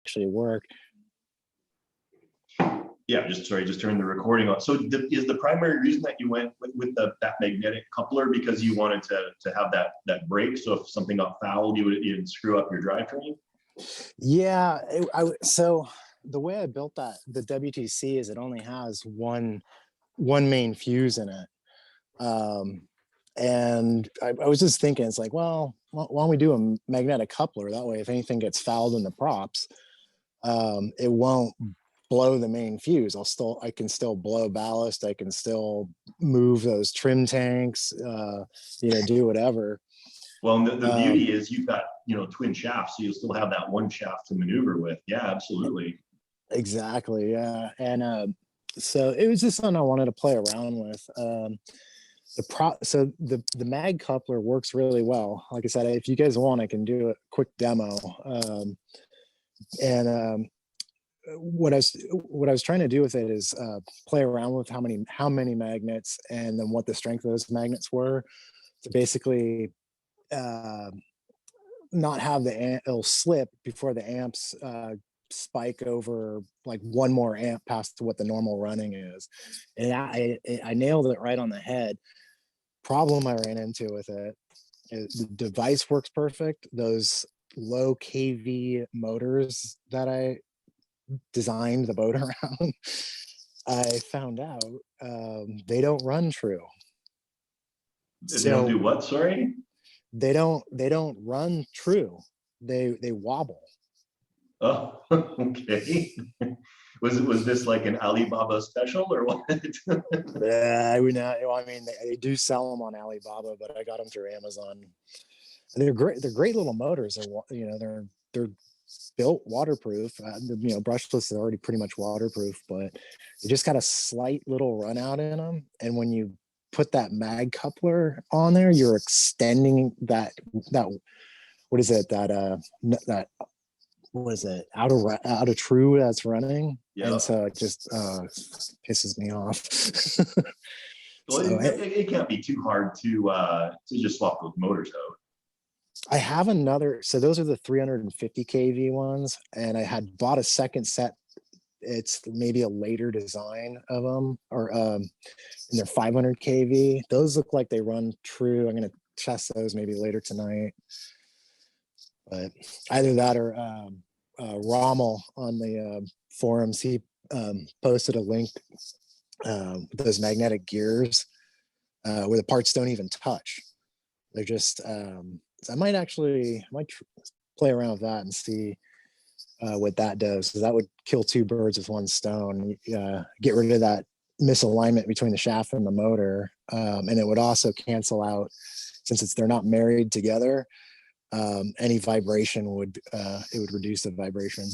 actually work. Yeah, just turn the recording on. So is the primary reason that you went with that magnetic coupler because you wanted to have that brake? So if something got fouled, you'd screw up your drivetrain? Yeah, so the way I built that, the WTC, is it only has one main fuse in it. And I was just thinking, it's like, well, why don't we do a magnetic coupler? That way, if anything gets fouled in the props, it won't blow the main fuse. I can still blow ballast. I can still move those trim tanks, do whatever. Well, the beauty is you've got, twin shafts, so you'll still have that one shaft to maneuver with. Yeah, absolutely. Exactly. Yeah. And so it was just something I wanted to play around with. So the mag coupler works really well. Like I said, if you guys want, I can do a quick demo. What I was trying to do with it is play around with how many magnets and then what the strength of those magnets were to basically not have it'll slip before the amps spike over like one more amp past what the normal running is. And I nailed it right on the head. Problem I ran into with it is the device works perfect. Those low kV motors that I designed the boat around, I found out they don't run true. They don't do what? Sorry? They don't run true. They wobble. Oh, okay. Was this like an Alibaba special or what? I mean, they do sell them on Alibaba, but I got them through Amazon. And they're great. They're great little motors. They're built waterproof. Brushless is already pretty much waterproof, but they just got a slight little run out in them. And when you put that mag coupler on there, you're extending that what is it, that what is it, out of true that's running. Yeah. And so it just pisses me off. Well, so it can't be too hard to just swap those motors out. I have another, so those are the 350 kV ones, and I had bought a second set. It's maybe a later design of them, or and they're 500 kV. Those look like they run true. I'm going to test those maybe later tonight. But either that or Rommel on the forums, he posted a link with those magnetic gears where the parts don't even touch. They're just, so I might play around with that and see what that does. So that would kill two birds with one stone. Get rid of that misalignment between the shaft and the motor, and it would also cancel out, since they're not married together. Any vibration would reduce the vibration.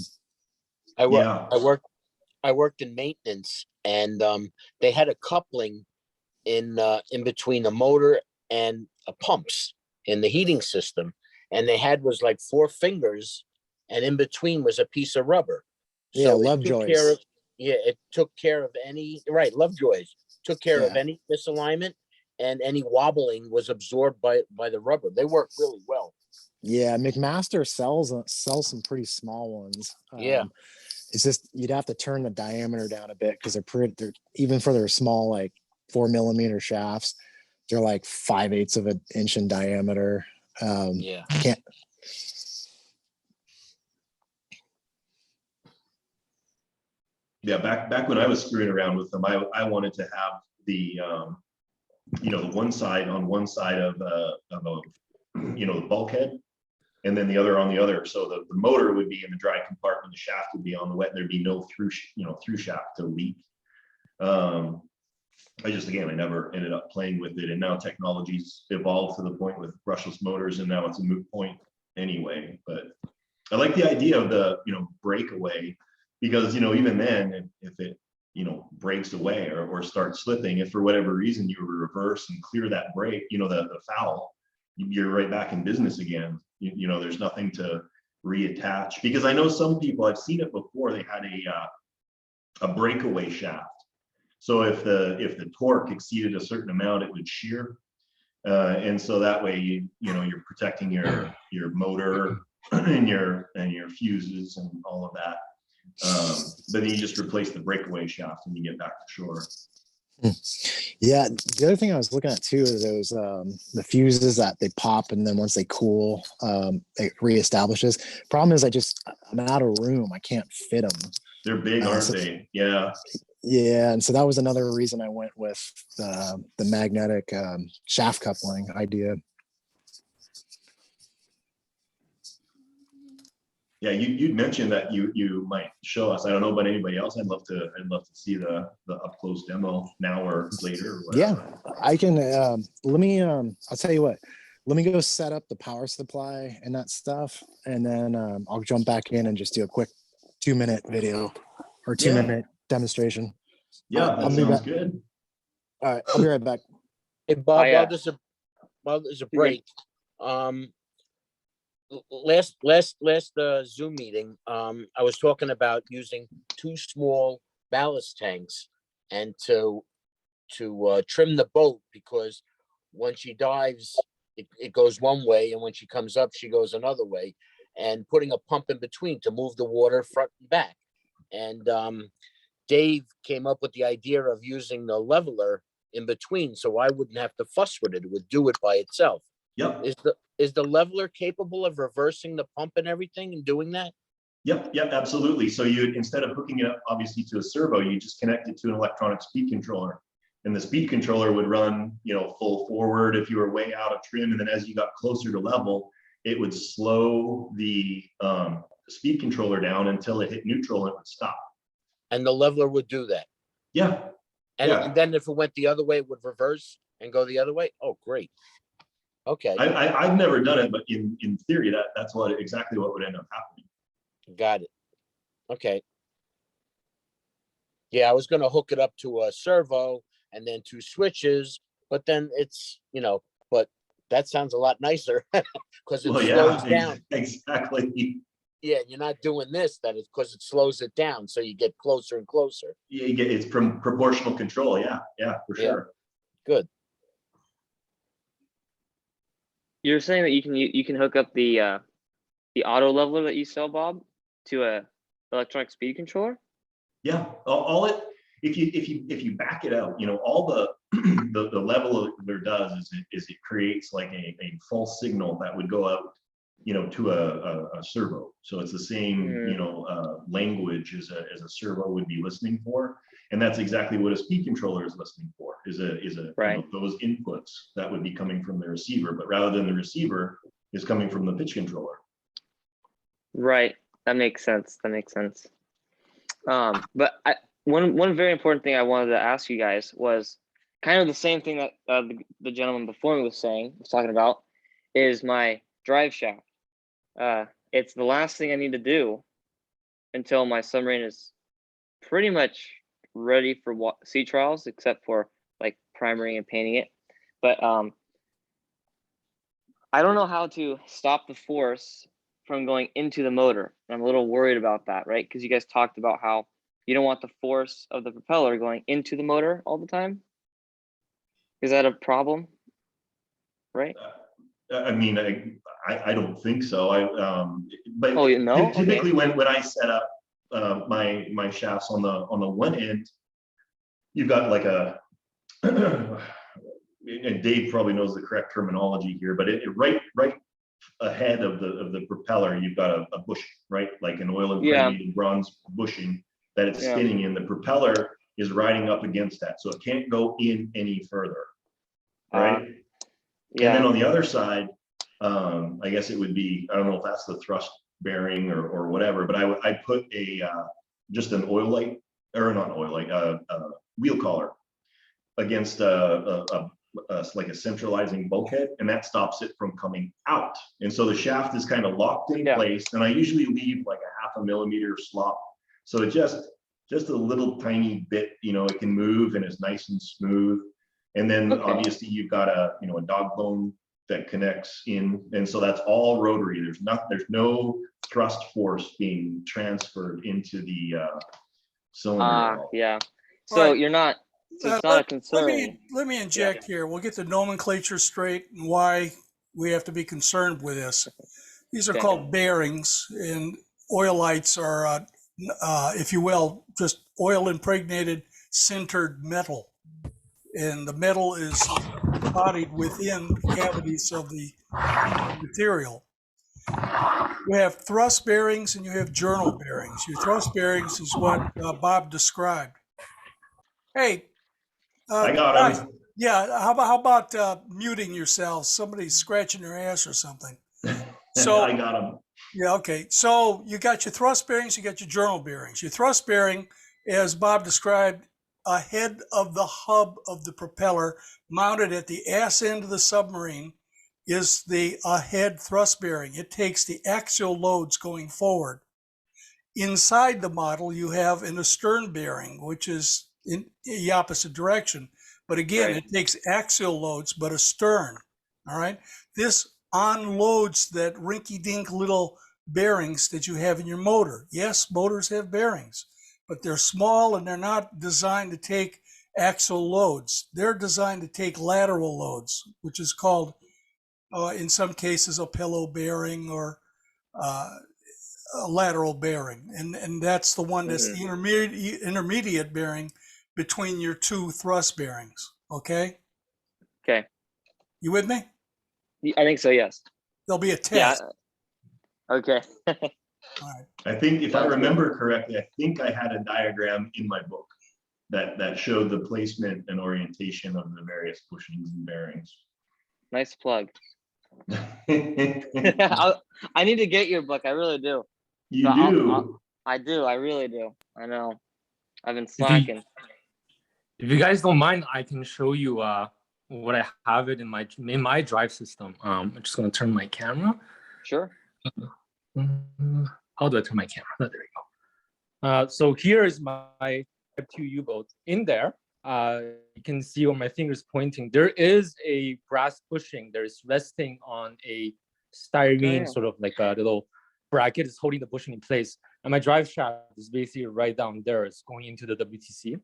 I worked in maintenance, and they had a coupling in between the motor and pumps in the heating system, and they had was like 4 fingers, and in between was a piece of rubber. Yeah, so Lovejoys. It took care of any Lovejoys took care of any misalignment, and any wobbling was absorbed by the rubber. They work really well. Yeah, McMaster sells some pretty small ones. It's just you'd have to turn the diameter down a bit because they're even for their small, like 4 millimeter shafts, they're like 5/8 of an inch in diameter. Can't. Yeah, back when I was screwing around with them, I wanted to have the the one side on one side of a the bulkhead, and then the other on the other. So the motor would be in the dry compartment, the shaft would be on the wet, and there'd be no through shaft to leak. I never ended up playing with it, and now technology's evolved to the point with brushless motors, and now it's a moot point anyway. But I like the idea of the breakaway, because even then, if it breaks away or starts slipping, if for whatever reason you reverse and clear that break, the foul, you're right back in business again. There's nothing to reattach, because I know some people, I've seen it before, they had a breakaway shaft. So if the torque exceeded a certain amount, it would shear, and so that way you're protecting your motor and your fuses and all of that. But then you just replace the breakaway shaft and you get back to shore. Yeah, the other thing I was looking at too is those the fuses that they pop and then once they cool, it reestablishes. Problem is, I'm out of room. I can't fit them. They're big, aren't they? Yeah. Yeah, and so that was another reason I went with the magnetic shaft coupling idea. Yeah, you'd mentioned that you might show us. I don't know about anybody else. I'd love to see the up close demo now or later. Or yeah, I can. Let me. I'll tell you what. Let me go set up the power supply and that stuff, and then I'll jump back in and just do a quick 2-minute video or 2-minute demonstration. Yeah, that sounds good. All right, I'll be right back. Hey Bob, while there's a break, last Zoom meeting, I was talking about using 2 small ballast tanks and to trim the boat, because when she dives, it goes one way, and when she comes up, she goes another way, and putting a pump in between to move the water front and back. And Dave came up with the idea of using the leveler in between, so I wouldn't have to fuss with it. It would do it by itself. Yep. Is the leveler capable of reversing the pump and everything and doing that? Yep, absolutely. So you, instead of hooking it up obviously to a servo, you just connect it to an electronic speed controller, and the speed controller would run, full forward if you were way out of trim, and then as you got closer to level, it would slow the speed controller down until it hit neutral and it would stop. And the leveler would do that. Yeah. And then if it went the other way, it would reverse and go the other way. Oh, great. Okay. I've never done it, but in theory, that's exactly what would end up happening. Got it. Okay. Yeah, I was going to hook it up to a servo and then 2 switches, but then it's, but that sounds a lot nicer because it slows down. Exactly. Yeah, you're not doing this, that is because it slows it down, so you get closer and closer. Yeah, it's from proportional control. Yeah, for sure. Good. You're saying that you can hook up the auto leveler that you sell, Bob, to a electronic speed controller? Yeah, if you back it out, all the leveler does is it creates like a false signal that would go out, to a servo. So it's the same, language as a servo would be listening for, and that's exactly what a speed controller is listening for. Is right. Those inputs that would be coming from the receiver, but rather than the receiver is coming from the pitch controller. Right. That makes sense. But one very important thing I wanted to ask you guys was kind of the same thing that the gentleman before me was talking about, is my drive shaft. It's the last thing I need to do until my submarine is pretty much ready for sea trials, except for like primering and painting it. But I don't know how to stop the force from going into the motor. I'm a little worried about that, right? Because you guys talked about how you don't want the force of the propeller going into the motor all the time. Is that a problem? Right? I mean, I don't think so. But typically okay. when I set up my shafts on the one end, you've got like and Dave probably knows the correct terminology here, but it right ahead of the propeller, you've got a bushing, right? Like an oil impregnated bronze bushing that it's spinning in. The propeller is riding up against that, so it can't go in any further, right? And then on the other side, I guess it would be, I don't know if that's the thrust bearing or whatever, but I put just an oil light, or not oil light, wheel collar against like a centralizing bulkhead, and that stops it from coming out. And so the shaft is kind of locked in place, and I usually leave like a 0.5 millimeter slop, so it just a little tiny bit, it can move and it's nice and smooth. And then obviously you've got a dog bone that connects in, and so that's all rotary. There's no thrust force being transferred into the cylinder. So you're not. So it's not a concern. Let me inject here. We'll get the nomenclature straight and why we have to be concerned with this. These are Okay. called bearings, and oilites are, if you will, just oil impregnated sintered metal. And the metal is embodied within the cavities of the material. You have thrust bearings and you have journal bearings. Your thrust bearings is what Bob described. Hey, I got guys, him. yeah, how about muting yourselves? Somebody's scratching their ass or something. So I got him. yeah, okay. So you got your thrust bearings, you got your journal bearings. Your thrust bearing, as Bob described, ahead of the hub of the propeller, mounted at the ass end of the submarine, is the ahead thrust bearing. It takes the axial loads going forward. Inside the model, you have an astern bearing, which is in the opposite direction. But again, Right. it takes axial loads, but astern. All right. This unloads that rinky-dink little bearings that you have in your motor. Yes, motors have bearings, but they're small and they're not designed to take axial loads. They're designed to take lateral loads, which is called, in some cases, a pillow bearing or a lateral bearing. And that's the one that's the intermediate bearing between your two thrust bearings. Okay? Okay. You with me? I think so. Yes. There'll be a Yeah. test. Okay. All right. I think if I Sounds good. remember correctly, I think I had a diagram in my book that showed the placement and orientation of the various bushings and bearings. Nice plug. You I need to get your book. I really do. So do. I do. I really do. I know. I've been If slacking. you guys don't mind, I can show you what I have it in my drive system. I'm just gonna turn my camera. Sure. How do I turn my camera? Oh, there we go. So here is my Type 2 U-boat. In there, you can see where my finger's pointing. There is a brass bushing. There's resting on a styrene, sort of like a little bracket is holding the bushing in place. And my drive shaft is basically right down there. It's going into the WTC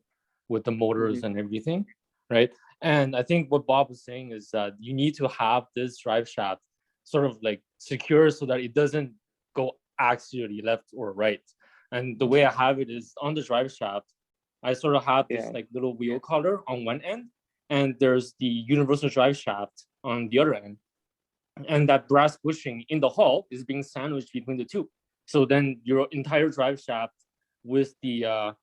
with the motors and everything, right? And I think what Bob was saying is that you need to have this drive shaft sort of like secure so that it doesn't go axially left or right. And the way I have it is on the drive shaft, I sort of have this like little wheel collar on one end, and there's the universal drive shaft on the other end. And that brass bushing in the hull is being sandwiched between the two. So then your entire drive shaft with the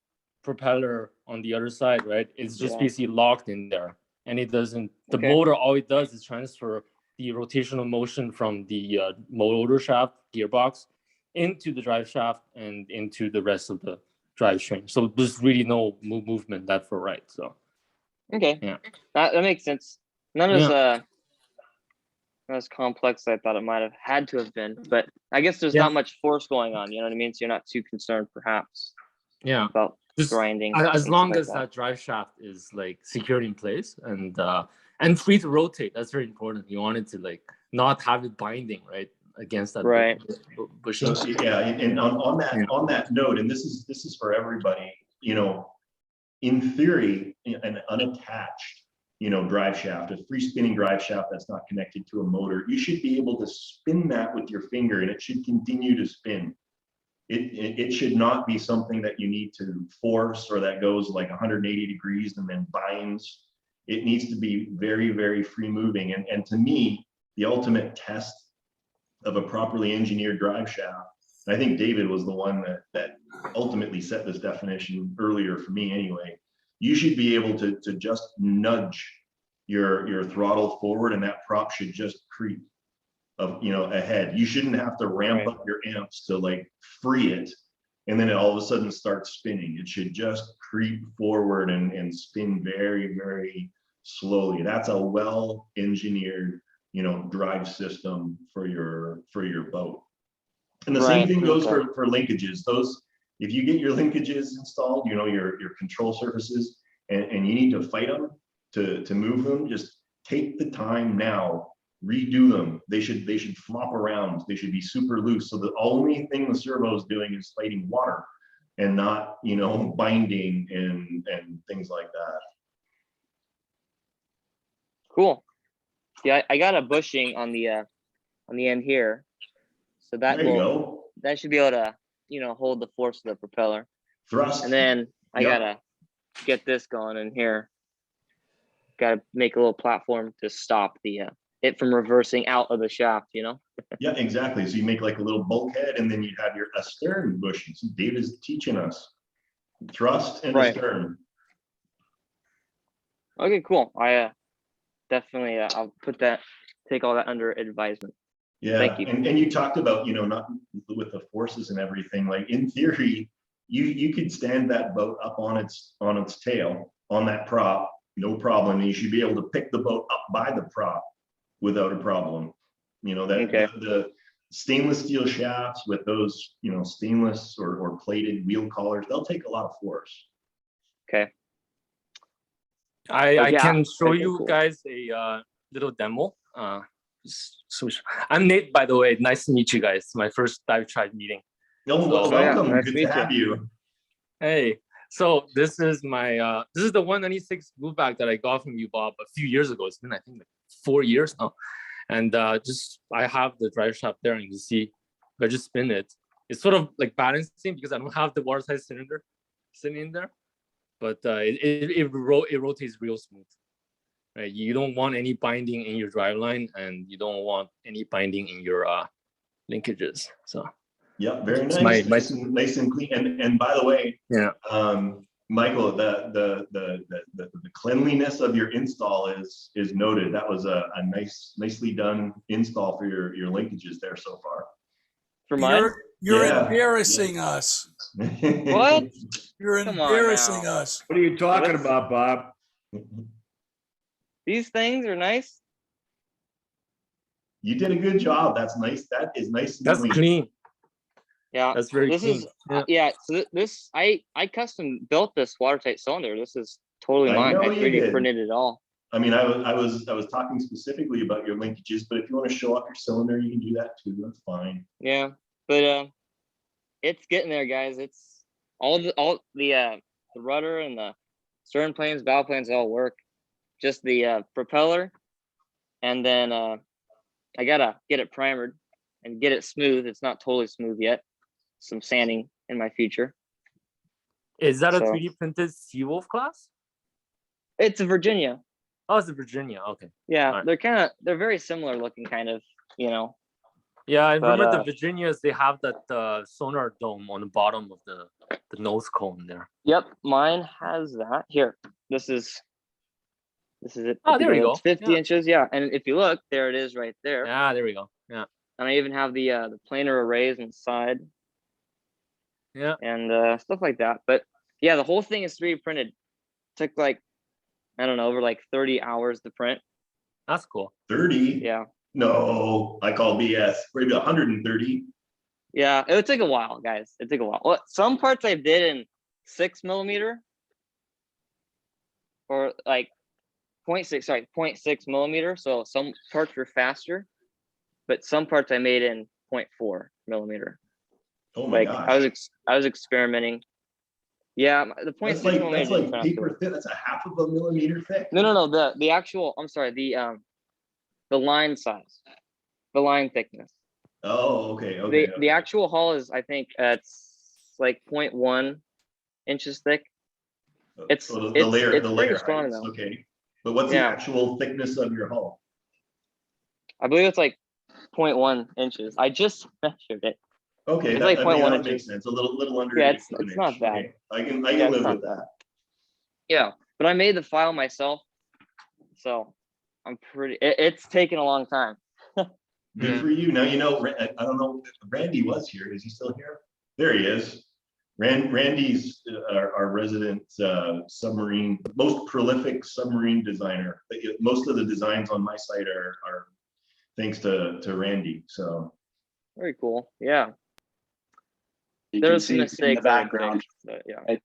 propeller on the other side, right? It's just basically locked in there. And it doesn't, the motor, all it does is transfer the rotational motion from the motor shaft gearbox into the drive shaft and into the rest of the drivetrain. So there's really no movement left or right. So yeah, that makes sense. None as complex as I thought it might have had to have been, but I guess there's not much force going on. You know what I mean? So you're not too concerned, perhaps. About grinding. As long as that drive shaft is like secured in place and free to rotate. That's very important. You want it to like not have it binding right against that bushing. So, yeah, and on that note, and this is for everybody. You know, in theory, an unattached drive shaft, a free spinning drive shaft that's not connected to a motor, you should be able to spin that with your finger, and it should continue to spin. It should not be something that you need to force or that goes like 180 degrees and then binds. It needs to be very, very free moving. And to me, the ultimate test of a properly engineered drive shaft, I think David was the one that ultimately set this definition earlier for me anyway. You should be able to just nudge your throttle forward, and that prop should just creep ahead. You shouldn't have to ramp up your amps to like free it and then it all of a sudden starts spinning. It should just creep forward and spin very, very slowly. That's a well engineered drive system for your boat. And the same thing goes for linkages. Those, if you get your linkages installed, your control surfaces, and you need to fight them to move them, just take the time now, redo them. They should flop around. They should be super loose. So the only thing the servo is doing is fighting water and not, binding and things like that. Cool. Yeah, I got a bushing on the end here. So that There you will go. that should be able to, you know, hold the force of the propeller. Thrust. And then I Yep. gotta get this going in here. Gotta make a little platform to stop the it from reversing out of the shaft, you know? Yeah, exactly. So you make like a little bulkhead, and then you have your stern bushing. So Dave is teaching us thrust and Right. stern. Okay, cool. I definitely I'll take all that under advisement. Yeah, Thank you. and you talked about, you know, not with the forces and everything. Like in theory, you could stand that boat up on its tail on that prop, no problem. You should be able to pick the boat up by the prop without a problem. You know, that Okay. the stainless steel shafts with those, you know, stainless or plated wheel collars, they'll take a lot of force. Okay. I yeah, can show okay, you cool. guys a little demo. So I'm Nate, by the way. Nice to meet you guys. My first DiveTribe meeting. No, So- welcome. nice to Good to meet have you. Hey, so this is my this is the 196 blue bag that I got from you, Bob, a few years ago. It's been, I think, like 4 years now. And just I have the drive shaft there, and you can see if I just spin it, it's sort of like balancing because I don't have the watertight cylinder sitting in there, but it rotates real smooth. Right? You don't want any binding in your drive line, and you don't want any binding in your linkages. So Yeah, very It's nice. my- Nice and clean. And by the way, yeah, Michael, the cleanliness of your install is noted. That was a nicely done install for your linkages there so far. For mine? You're Yeah. embarrassing us. What? You're Come on embarrassing now. us. What are you talking What's- about, Bob? These things are nice. You did a good job. That's nice. That is nice and that's clean. Yeah. That's very This clean. is Yeah. yeah. So this I custom built this watertight cylinder. This is totally I mine. know I you 3D did. printed it all. I mean, I was talking specifically about your linkages, but if you want to show off your cylinder, you can do that too. That's fine. Yeah, but it's getting there, guys. It's all the rudder and the stern planes, bow planes all work. Just the propeller, and then I gotta get it primered and get it smooth. It's not totally smooth yet. Some sanding in my future. Is that a So- 3D printed Seawolf class? It's a Virginia. Oh, it's a Virginia. Okay. Yeah, Alright. they're very similar looking, kind of. You know. Yeah, I But, remember the Virginias. They have that sonar dome on the bottom of the nose cone there. Yep, mine has that. Here, this is it. Oh, there we go. It's 50 Yeah. inches. Yeah, and if you look, there it is right there. Yeah, there we go. Yeah, And I even have the planar arrays inside yeah. and stuff like that. But yeah, the whole thing is 3D printed. Took like, I don't know, over like 30 hours to print. That's cool. 30? Yeah. No, I call BS. Maybe 130. Yeah, it would take a while, guys. It took a while. Well, some parts I did in 6mm or like 0.6 millimeter. So some parts were faster, but some parts I made in 0.4mm. Oh my Like gosh. I was experimenting. Yeah, the 0.6 That's like millimeter. is faster. paper thick. That's a half of a millimeter thick. No. The actual. I'm sorry. The line size, the line thickness. Oh, okay. The actual hull is, I think, it's like 0.1 inches thick. It's Oh, it's the pretty layer strong height. though. Okay. But what's the Yeah. actual thickness of your hull? I believe it's like 0.1 inches. I just measured it. Okay, It's like I mean, 0.1 that makes inches. sense. A little under. Yeah, an it's inch. not bad. Okay. I can Yeah, it's live not with that. Yeah, but I made the file myself, so I'm pretty. It's taken a long time. Good Yeah. for you. Now, you know, I don't know, Randy was here. Is he still here? There he is. Randy's our resident submarine, most prolific submarine designer. Most of the designs on my site are thanks to Randy. So Very cool. Yeah, You there can was some see in mistakes the I background. fixed, but yeah,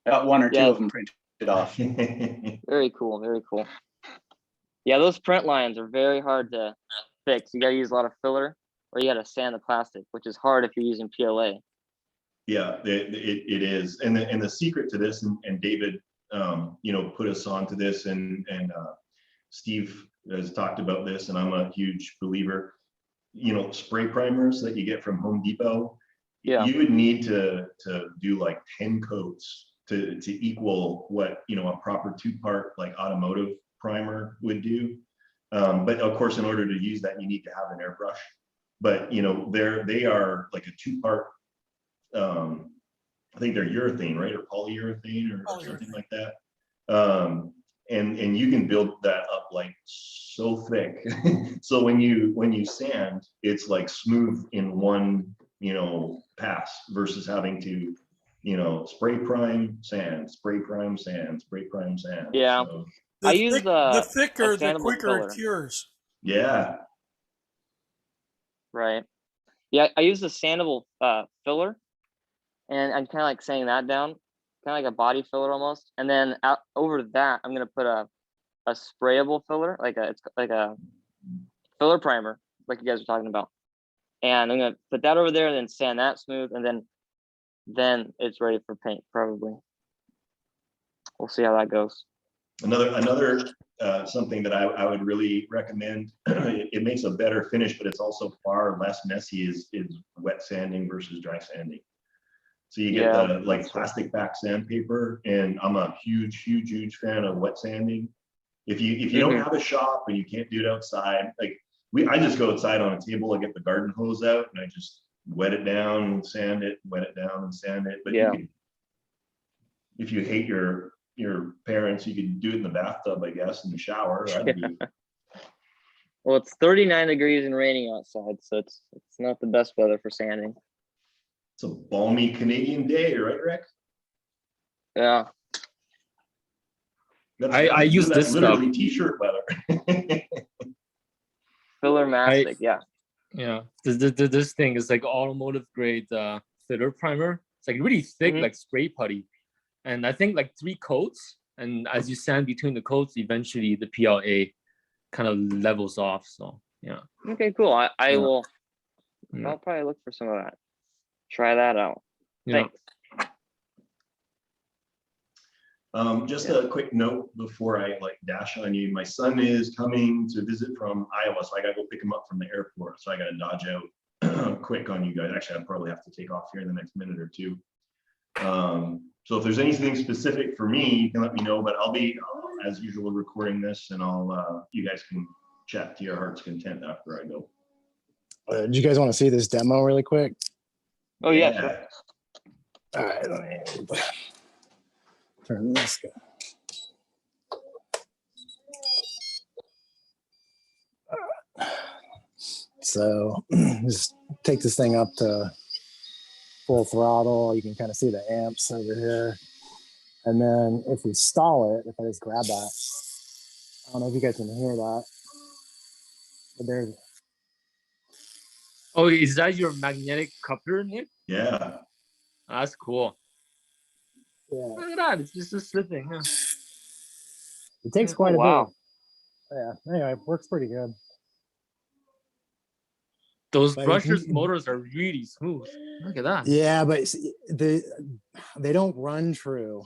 Got one or two Yeah. of them printed off. very cool. Very cool. Yeah, those print lines are very hard to fix. You got to use a lot of filler, or you got to sand the plastic, which is hard if you're using PLA. yeah, it is. And the secret to this, and David, you know, put us on to this, and Steve has talked about this, and I'm a huge believer. spray primers that you get from Home Depot, Yeah. you would need to do like 10 coats to equal what a proper 2-part like automotive primer would do. But of course, in order to use that, you need to have an airbrush. But they are like a 2-part. I think they're urethane, right, or polyurethane, or something like that. And you can build that up like so thick. So when you sand, it's like smooth in one pass versus having to spray prime sand, spray prime sand, spray prime sand. Yeah. So, I use the thicker, the sandable quicker filler. it cures. yeah. Right. Yeah, I use the sandable filler, and I'm kind of like sanding that down, kind of like a body filler almost. And then over that, I'm gonna put a sprayable filler, it's like a filler primer, like you guys were talking about. And I'm gonna put that over there and then sand that smooth, and then it's ready for paint, probably. We'll see how that goes. Another something that I would really recommend, it makes a better finish, but it's also far less messy, is wet sanding versus dry sanding. So you get the like plastic back sandpaper, and I'm a huge fan of wet sanding. If you don't have a shop and you can't do it outside, like I just go outside on a table, I get the garden hose out and I just wet it down and sand it, wet it down and sand it. But you can, if you hate your parents, you could do it in the bathtub, I guess, in the shower. Well, it's 39 degrees and raining outside, so it's not the best weather for sanding. It's a balmy Canadian day, right, Rick? Yeah. I use this stuff. Literally t-shirt weather. Filler mastic, yeah. Yeah, this thing is like automotive grade filler primer. It's like really thick, like spray putty. And I think like 3 coats, and as you sand between the coats, eventually the PLA kind of levels off. So yeah. Okay, cool. I will. I'll probably look for some of that. Try that out. Thanks. Just a quick note before I dash on you. My son is coming to visit from Iowa, so I gotta go pick him up from the airport. So I gotta dodge out quick on you guys. Actually, I'll probably have to take off here in the next minute or two. So if there's anything specific for me, you can let me know, but I'll be, as usual, recording this, and you guys can chat to your heart's content after I go. Do you guys want to see this demo really quick? Oh, yeah. Sure. All right, let me turn this guy. So just take this thing up to full throttle. You can kind of see the amps over here. And then if we stall it, if I just grab that, I don't know if you guys can hear that, but there's. Oh, is that your magnetic coupler, Nick? Yeah. That's cool. Yeah. Look at that. It's just slipping. Yeah. It takes quite a wow. bit. Yeah. Anyway, it works pretty good. Those brushless motors are really smooth. Look at that. Yeah, but they don't run true.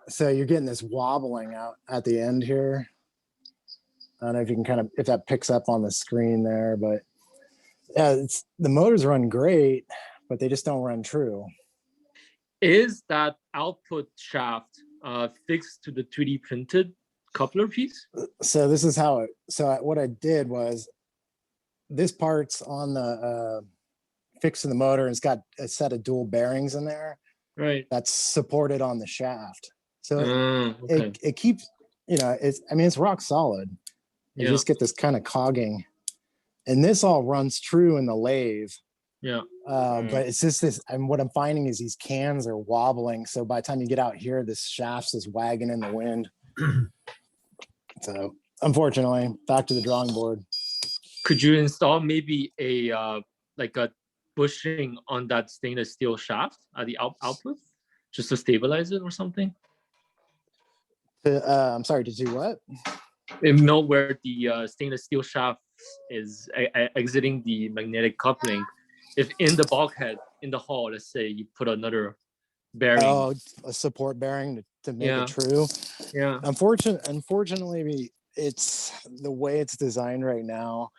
So you're getting this wobbling out at the end here. I don't know if you can if that picks up on the screen there, but yeah, the motors run great, but they just don't run true. Is that output shaft fixed to the 3D printed coupler piece? So this is how what I did was, this part's on the fixed to the motor, and it's got a set of dual bearings in there. Right. That's supported on the shaft. So okay. it keeps, it's rock solid. You just get this kind of cogging, and this all runs true in the lathe. Yeah. But it's just this, and what I'm finding is these cans are wobbling. So by the time you get out here, this shaft's is wagging in the wind. So unfortunately, back to the drawing board. Could you install maybe a bushing on that stainless steel shaft at the output, just to stabilize it or something? I'm sorry, to do what? Where the stainless steel shaft is exiting the magnetic coupling. If in the bulkhead in the hull, let's say you put another bearing. Oh, a support bearing to make it true. Yeah. Unfortunately, it's the way it's designed right now.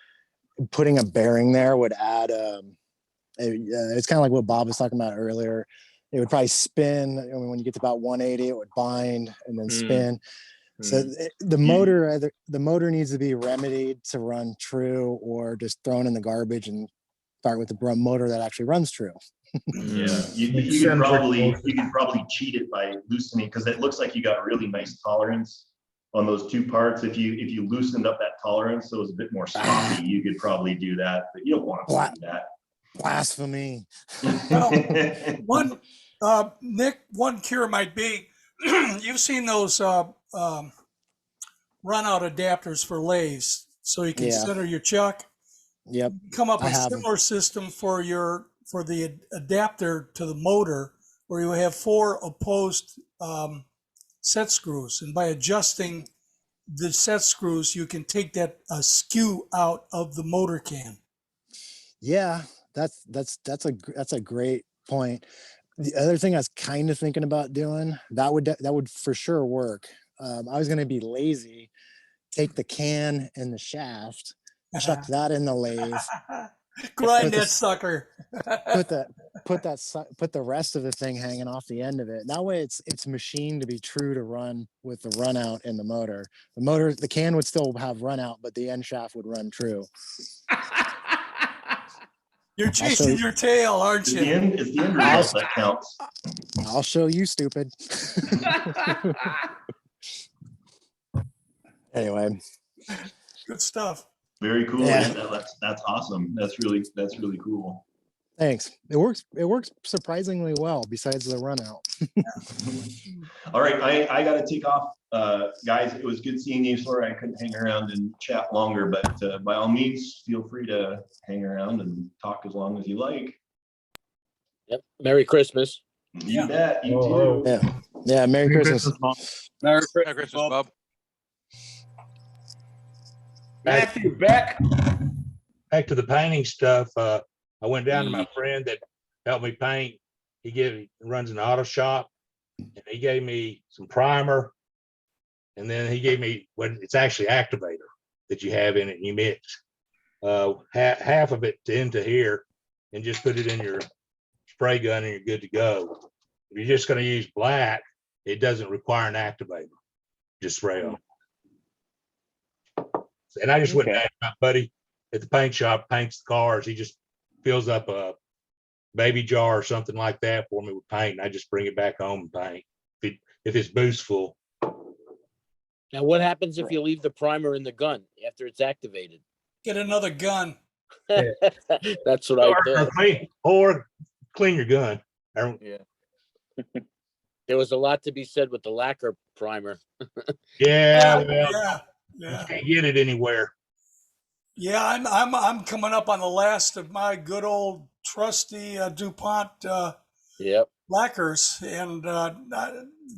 putting a bearing there would add, it's kind of like what Bob was talking about earlier. It would probably spin. I mean, when you get to about 180, it would bind and then spin. So the motor needs to be remedied to run true, or just thrown in the garbage and start with the motor that actually runs true. Yeah, you could probably cheat it by loosening, because it looks like you got really nice tolerance on those two parts. If you loosened up that tolerance so it was a bit more sloppy, you could probably do that, but you don't want to do that. Blasphemy. Well, Nick, one cure might be, you've seen those run out adapters for lathes, so you can center your chuck. Yep. Come up with a similar system for the adapter to the motor, where you have 4 opposed set screws, and by adjusting the set screws, you can take that skew out of the motor can. Yeah, that's a great point. The other thing I was kind of thinking about doing, that would for sure work. I was going to be lazy, take the can and the shaft, chuck that in the lathe, grind that sucker, put the rest of the thing hanging off the end of it. That way it's machined to be true to run with the run out in the motor. The can would still have run out, but the end shaft would run true. You're chasing your tail, aren't you? It's the end result that counts. I'll show you, stupid. Anyway, good stuff. Very cool. Yeah. That's awesome. That's really cool. Thanks. It works surprisingly well, besides the run out. All right, I gotta take off. Guys, it was good seeing you. Sorry I couldn't hang around and chat longer, but by all means, feel free to hang around and talk as long as you like. Yep. Merry Christmas. You bet. You too. Yeah. Merry Christmas. Mom. Merry Christmas, Bob. Matthew, back to the painting stuff. I went down to my friend that helped me paint. He runs an auto shop, and he gave me some primer, and then he gave me it's actually activator that you have in it, and you mix half of it into here and just put it in your spray gun and you're good to go. If you're just going to use black, it doesn't require an activator. Just spray on. And I just went to my buddy at the paint shop, paints the cars. He just fills up a baby jar or something like that for me with paint, and I just bring it back home and paint if it's boost full. Now, what happens if you leave the primer in the gun after it's activated? Get another gun. That's what I did. Or clean your gun. Yeah. There was a lot to be said with the lacquer primer. Yeah. You can't get it anywhere. Yeah, I'm coming up on the last of my good old trusty DuPont lacquers, and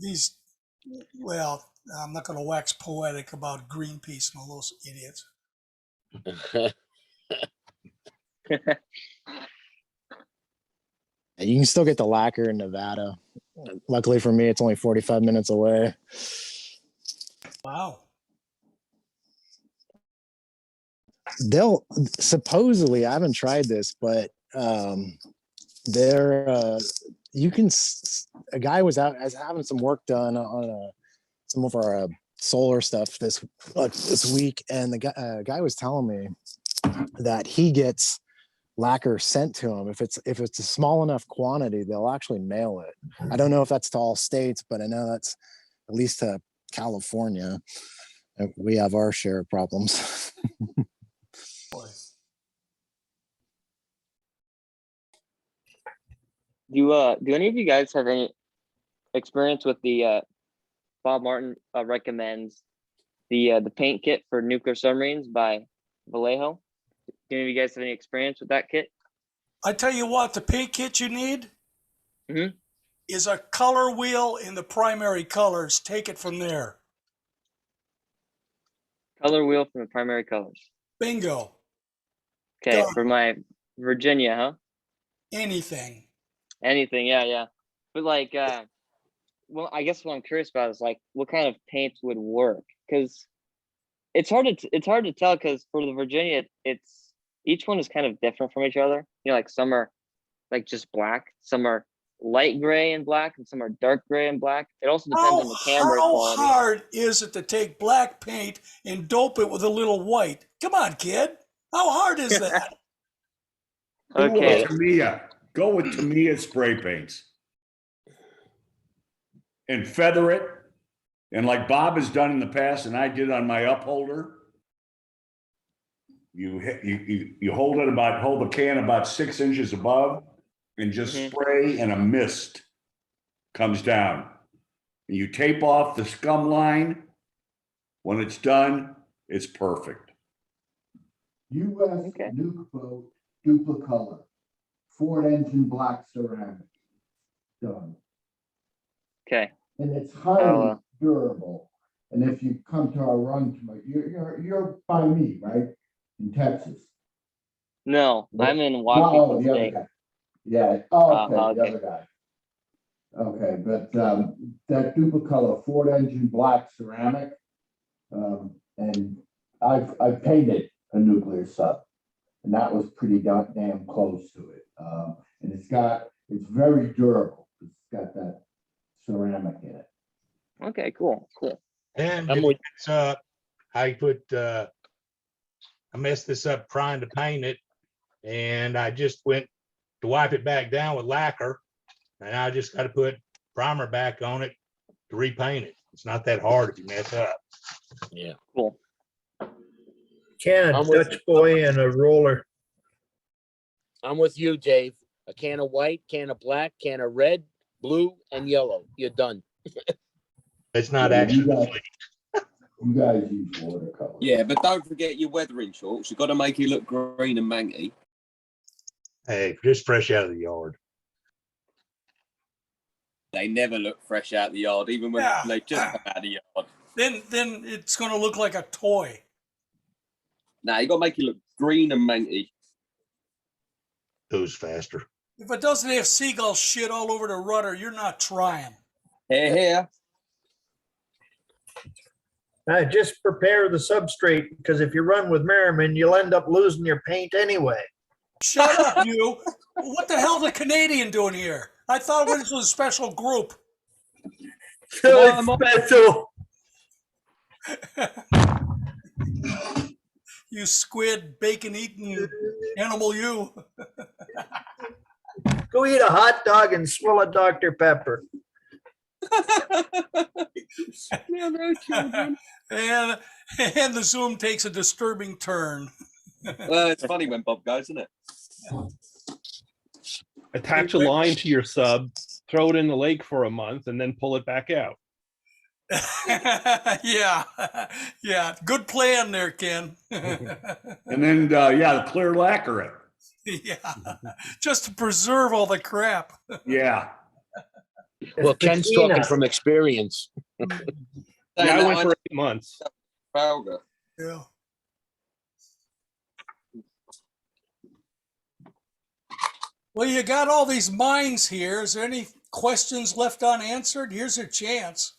these. Well, I'm not going to wax poetic about Greenpeace and all those idiots. You can still get the lacquer in Nevada. Luckily for me, it's only 45 minutes away. Wow. They'll supposedly, I haven't tried this, but a guy was having some work done on some of our solar stuff this week, and the guy was telling me that he gets lacquer sent to him. If it's a small enough quantity, they'll actually mail it. I don't know if that's to all states, but I know that's at least to California. We have our share of problems. Do any of you guys have any experience with the Bob Martin recommends the paint kit for nuclear submarines by Vallejo? Do any of you guys have any experience with that kit? I tell you what, the paint kit you need is a color wheel in the primary colors. Take it from there. Color wheel from the primary colors. Bingo. Okay, for my Virginia, huh? Anything, yeah. But like, well, I guess what I'm curious about is like, what kind of paints would work? Because it's hard to tell. Because for the Virginia, it's each one is kind of different from each other. You know, like some are like just black, some are light gray and black, and some are dark gray and black. It also depends on the camera How quality. hard is it to take black paint and dope it with a little white? Come on, kid. How hard is that? Okay. Tamiya. Go with Tamiya spray paints. And feather it. And like Bob has done in the past, and I did on my upholder, you hold the can about 6 inches above and just spray, and a mist comes down. And you tape off the scum line. When it's done, it's perfect. U.S. Nuke Boat Duplicolor, Ford engine black ceramic, done. Okay. And it's highly durable. And if you come to our run tomorrow, you're by me, right? In Texas. No, I'm in Washington State. Yeah. Oh, okay, the other guy. Okay, but that Duplicolor Ford engine black ceramic, and I've painted a nuclear sub, and that was pretty damn close to it. And it's very durable. It's got that ceramic in it. Okay, cool. And I'm if with- it's up, I messed this up trying to paint it, and I just went to wipe it back down with lacquer, and I just got to put primer back on it to repaint it. It's not that hard if you mess up. Yeah. Cool. Can I'm a with- Dutch boy and a roller. I'm with you, Dave. A can of white, can of black, can of red, blue, and yellow. You're done. It's not Yeah, actually. You guys use watercolor. Yeah, but don't forget your weathering shorts. You've got to make it look green and manky. Hey, just fresh out of the yard. They never look fresh out the yard, even when they just come out of the yard. Then it's going to look like a toy. Nah, you got to make it look green and manky. Goes faster. If it doesn't have seagull shit all over the rudder, you're not trying. Here. Just prepare the substrate, because if you run with Merriman, you'll end up losing your paint anyway. Shut up, you. What the hell is the Canadian doing here? I thought this was a special group. So special. You squid, bacon-eating animal, you. Go eat a hot dog and swill a Dr. Pepper. and the Zoom takes a disturbing turn. Well, it's funny when Bob goes, isn't it? Attach a line to your sub, throw it in the lake for a month, and then pull it back out. Yeah. Good plan there, Ken. And then, clear lacquer it. Yeah. Just to preserve all the crap. Yeah. Well, Ken's talking from experience. Yeah, I went for 8 months. Yeah. Well, you got all these mines here. Is there any questions left unanswered? Here's your chance.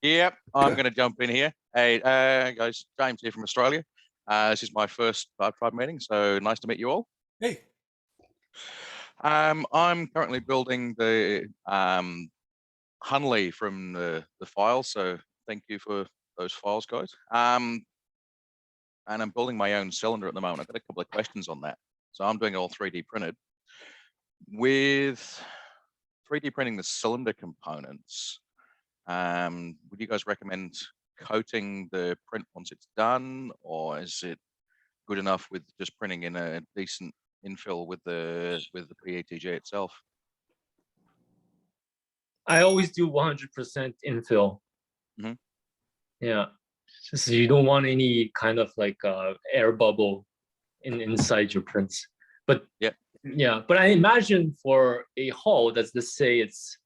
Yep, I'm going to jump in here. Hey, guys, James here from Australia. This is my first DiveTribe meeting, so nice to meet you all. Hey. I'm currently building the Hunley from the files, so thank you for those files, guys. And I'm building my own cylinder at the moment. I've got a couple of questions on that. So I'm doing it all 3D printed. With 3D printing the cylinder components, would you guys recommend coating the print once it's done, or is it good enough with just printing in a decent infill with the PATJ itself? I always do 100% infill. Mm-hmm. Yeah, so you don't want any kind of like air bubble inside your prints. But yeah, but I imagine for a hull that's, let's say it's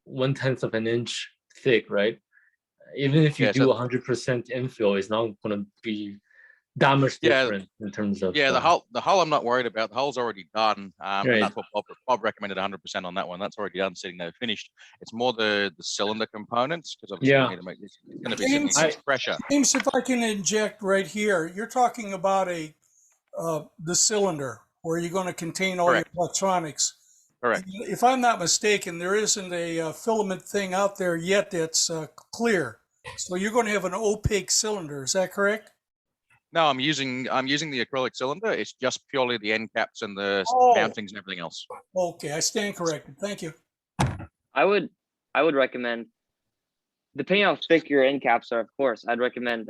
1/10 of an inch thick, right? Even if you do 100% infill, it's not going to be that much different in terms of. Yeah, the hull I'm not worried about. The hull's already done. Right. And that's what Bob recommended 100% on that one. That's already done, sitting there finished. It's more the cylinder components, because obviously we need to make this. It's going to be sitting at pressure. James, if I can inject right here, you're talking about a the cylinder where you're going to contain all your electronics. Correct. If I'm not mistaken, there isn't a filament thing out there yet that's clear. So you're going to have an opaque cylinder. Is that correct? No, I'm using the acrylic cylinder. It's just purely the end caps and the mountings and everything else. Okay, I stand corrected. Thank you. I would recommend, depending on how thick your end caps are, of course, I'd recommend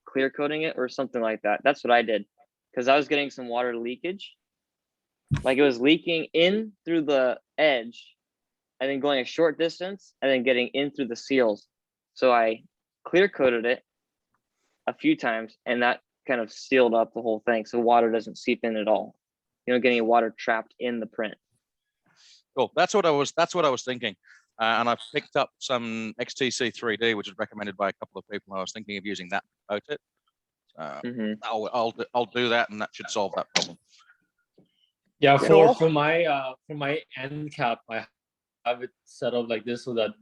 clear coating it or something like that. That's what I did, because I was getting some water leakage. Like it was leaking in through the edge and then going a short distance and then getting in through the seals. So I clear coated it a few times and that kind of sealed up the whole thing so water doesn't seep in at all. You know, getting water trapped in the print. Cool. That's what I was thinking. And I picked up some XTC 3D, which is recommended by a couple of people. I was thinking of using that to coat it. I'll do that, and that should solve that problem. Yeah, for my end cap, I have it set up like this so that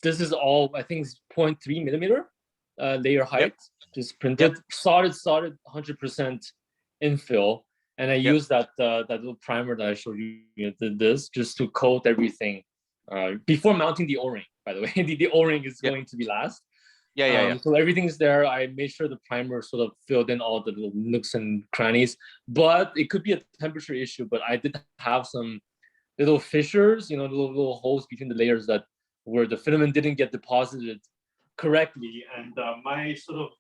this is all, I think it's 0.3 millimeter layer height, just printed solid 100% infill, and I use that little primer that I showed you, did this just to coat everything before mounting the O-ring. By the way, the O-ring is going to be last. So everything's there. I made sure the primer sort of filled in all the little nooks and crannies, but it could be a temperature issue. But I did have some little fissures, you know, little holes between the layers that where the filament didn't get deposited correctly. And my sort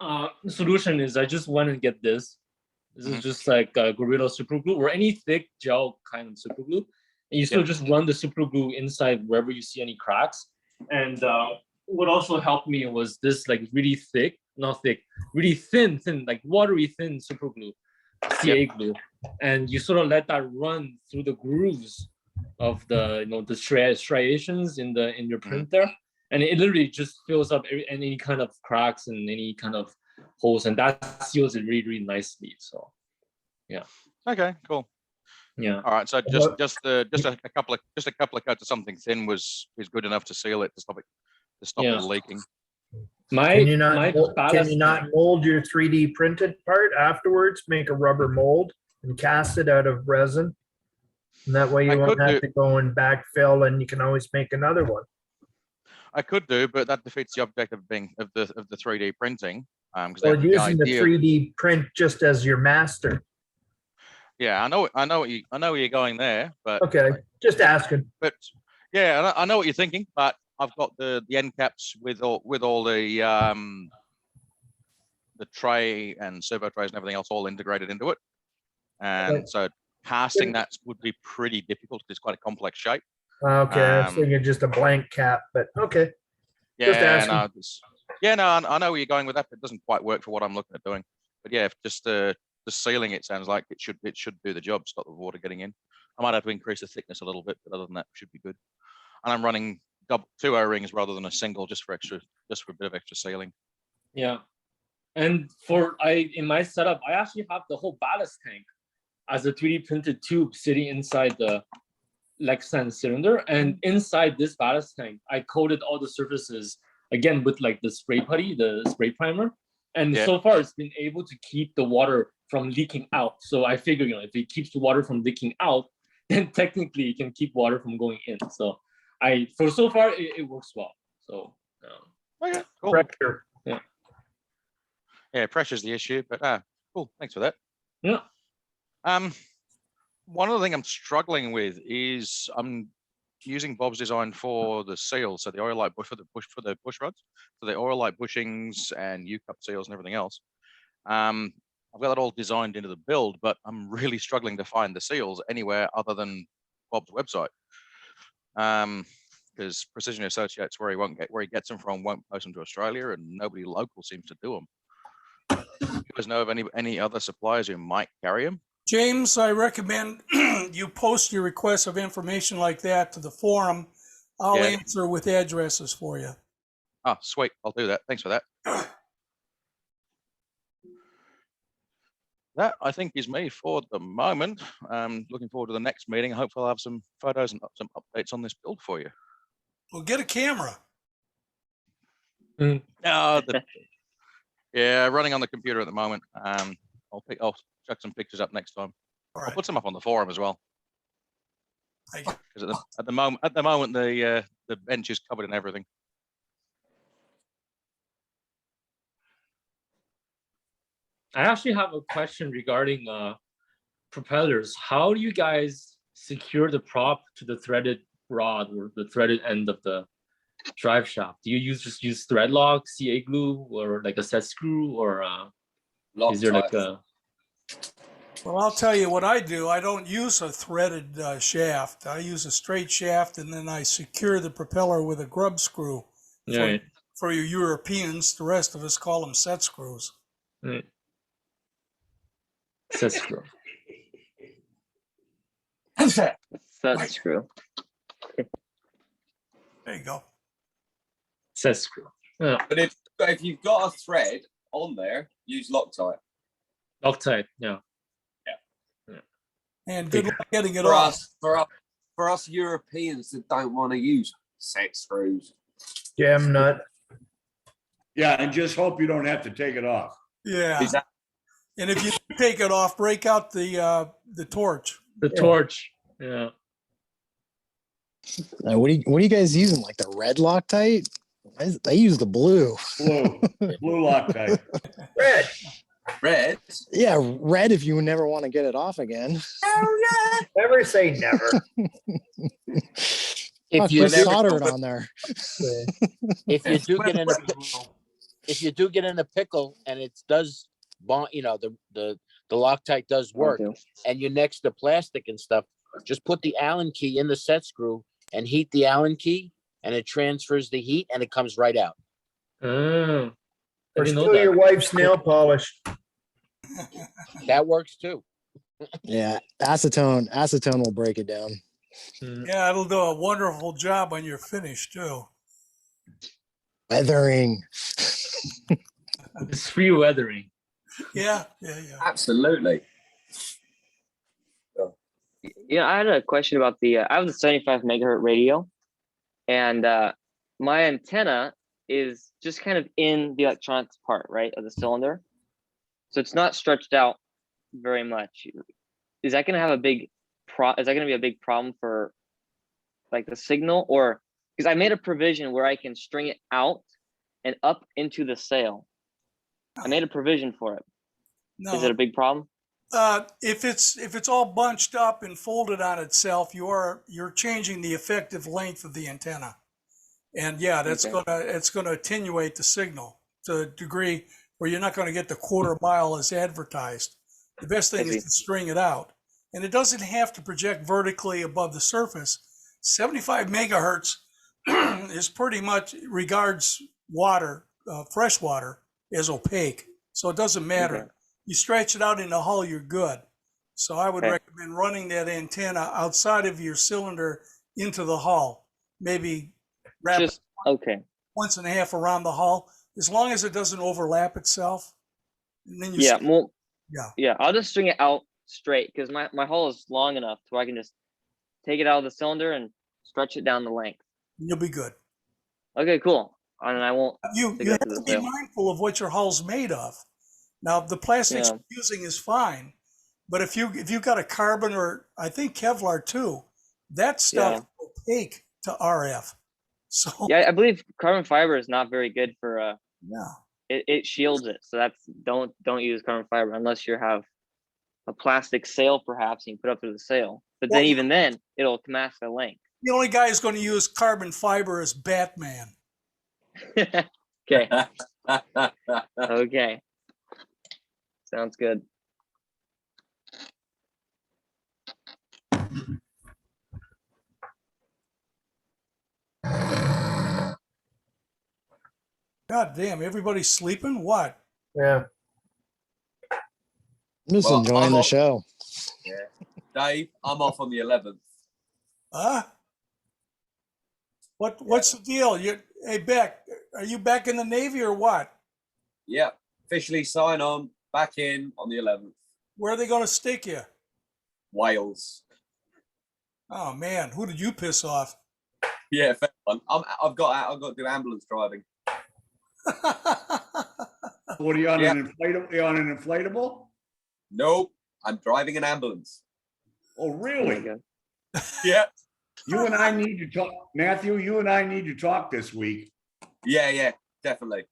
of solution is I just went and get this. This is just like Gorilla super glue or any thick gel kind of super glue. And you still just run the super glue inside wherever you see any cracks. And what also helped me was this like really thick, not thick, really thin, like watery thin super glue, CA glue. And you sort of let that run through the grooves of the, you know, the striations in your print there. And it literally just fills up any kind of cracks and any kind of holes, and that seals it really, really nicely. So yeah. Okay, cool. Yeah. All right. So just a couple of coats of something thin is good enough to seal it, to stop it leaking. Can you not mold your 3D printed part afterwards? Make a rubber mold and cast it out of resin, and that way you won't have to go and backfill, and you can always make another one. I could do, but that defeats the object of the 3D printing. So using the 3D print just as your master. Yeah, I know where you're going there, but okay, just asking. But yeah, I know what you're thinking, but I've got the end caps with all the tray and servo trays and everything else all integrated into it, and so casting that would be pretty difficult. It's quite a complex shape. Okay, I was thinking just a blank cap, but okay. Yeah, I know where you're going with that, but it doesn't quite work for what I'm looking at doing. But yeah, just sealing it sounds like it should do the job, stop the water getting in. I might have to increase the thickness a little bit, but other than that, it should be good. And I'm running 2 O-rings rather than a single, just for a bit of extra sealing. Yeah, and in my setup, I actually have the whole ballast tank as a 3D printed tube sitting inside the Lexan cylinder, and inside this ballast tank, I coated all the surfaces again with like the spray putty, the spray primer, and so far it's been able to keep the water from leaking out. So I figure, you know, if it keeps the water from leaking out, then technically it can keep water from going in. So so far it works well. So okay, cool. Pressure. Yeah, pressure's the issue, but cool. Thanks for that. Yeah. One other thing I'm struggling with is I'm using Bob's design for the seals, so the oil light bush for the bush rods, so the oil light bushings and U-cup seals and everything else. I've got that all designed into the build, but I'm really struggling to find the seals anywhere other than Bob's website. Because Precision Associates, where he gets them from, won't post them to Australia, and nobody local seems to do them. Do you guys know of any other suppliers who might carry them? James, I recommend you post your requests of information like that to the forum. I'll answer with addresses for you. Oh, sweet. I'll do that. Thanks for that. That, I think, is me for the moment. Looking forward to the next meeting. Hopefully I'll have some photos and some updates on this build for you. Well, get a camera. Yeah, running on the computer at the moment. I'll chuck some pictures up next time. All I'll right. put some up on the forum as well. Thank you. Because at the moment the bench is covered in everything. I actually have a question regarding propellers. How do you guys secure the prop to the threaded rod or the threaded end of the drive shaft? Do you just use thread lock, CA glue, or like a set screw, or is there like a? Well, I'll tell you what I do. I don't use a threaded shaft. I use a straight shaft, and then I secure the propeller with a grub screw. Right. For you Europeans, the rest of us call them set screws. Right. Set screw. Set screw. There you go. Set screw. Yeah. But if you've got a thread on there, use Loctite. Loctite. Yeah. And good luck getting it For off. For us Europeans that don't want to use set screws. Jam nut. Yeah, and just hope you don't have to take it off. Yeah. Exactly. And if you take it off, break out the torch. The torch. Yeah. What are you guys using? Like the red Loctite? I use the blue. Blue Loctite. Red. Yeah, red if you never want to get it off again. Never say never. If you solder it on there. If you do get in a pickle and it does, the Loctite does work, and you next to plastic and stuff, just put the Allen key in the set screw and heat the Allen key, and it transfers the heat and it comes right out. Or steal your wife's nail polish. That works too. Yeah, acetone will break it down. Yeah, it'll do a wonderful job when you're finished too. Weathering. It's free weathering. Yeah. Absolutely. Yeah, I had a question about I have the 75 megahertz radio, and my antenna is just kind of in the electronics part, right, of the cylinder. So it's not stretched out very much. Is that going to have a big is that going to be a big problem for like the signal? Or because I made a provision where I can string it out and up into the sail. I made a provision for it. No. Is it a big problem? If it's all bunched up and folded on itself, you're changing the effective length of the antenna. And yeah, it's gonna attenuate the signal to a degree where you're not going to get the quarter mile as advertised. The best thing is to string it out. And it doesn't have to project vertically above the surface. 75 megahertz is pretty much regards water, fresh water, as opaque. So it doesn't matter. Okay. You stretch it out in the hull, you're good. So I would recommend running that antenna outside of your cylinder into the hull. Maybe wrap it once and a half around the hull, as long as it doesn't overlap itself. And then you I'll just string it out straight because my hull is long enough so I can just take it out of the cylinder and stretch it down the length. You'll be good. Okay, cool. And I won't. You have to be mindful of what your hull's made of. Now the plastics you're using is fine, but if you got a carbon or I think Kevlar too, that stuff is opaque to RF. So I believe carbon fiber is not very good for it shields it. So that's don't use carbon fiber unless you have a plastic sail perhaps and you put up through the sail. But then even then it'll mask the length. The only guy who's going to use carbon fiber is Batman. Okay. Okay. Sounds good. God damn, everybody's sleeping? What? Yeah. I'm just enjoying the show. Yeah. Dave, I'm off on the 11th. Huh? What's the deal? Hey, Beck, are you back in the Navy or what? Yeah. Officially sign on, back in on the 11th. Where are they going to stick you? Wales. Oh, man. Who did you piss off? Yeah, fair one. I've got to do ambulance driving. What are you on an inflatable? Nope. I'm driving an ambulance. Oh, really? Yeah. You and I need to talk, Matthew, you and I need to talk this week. Yeah, definitely.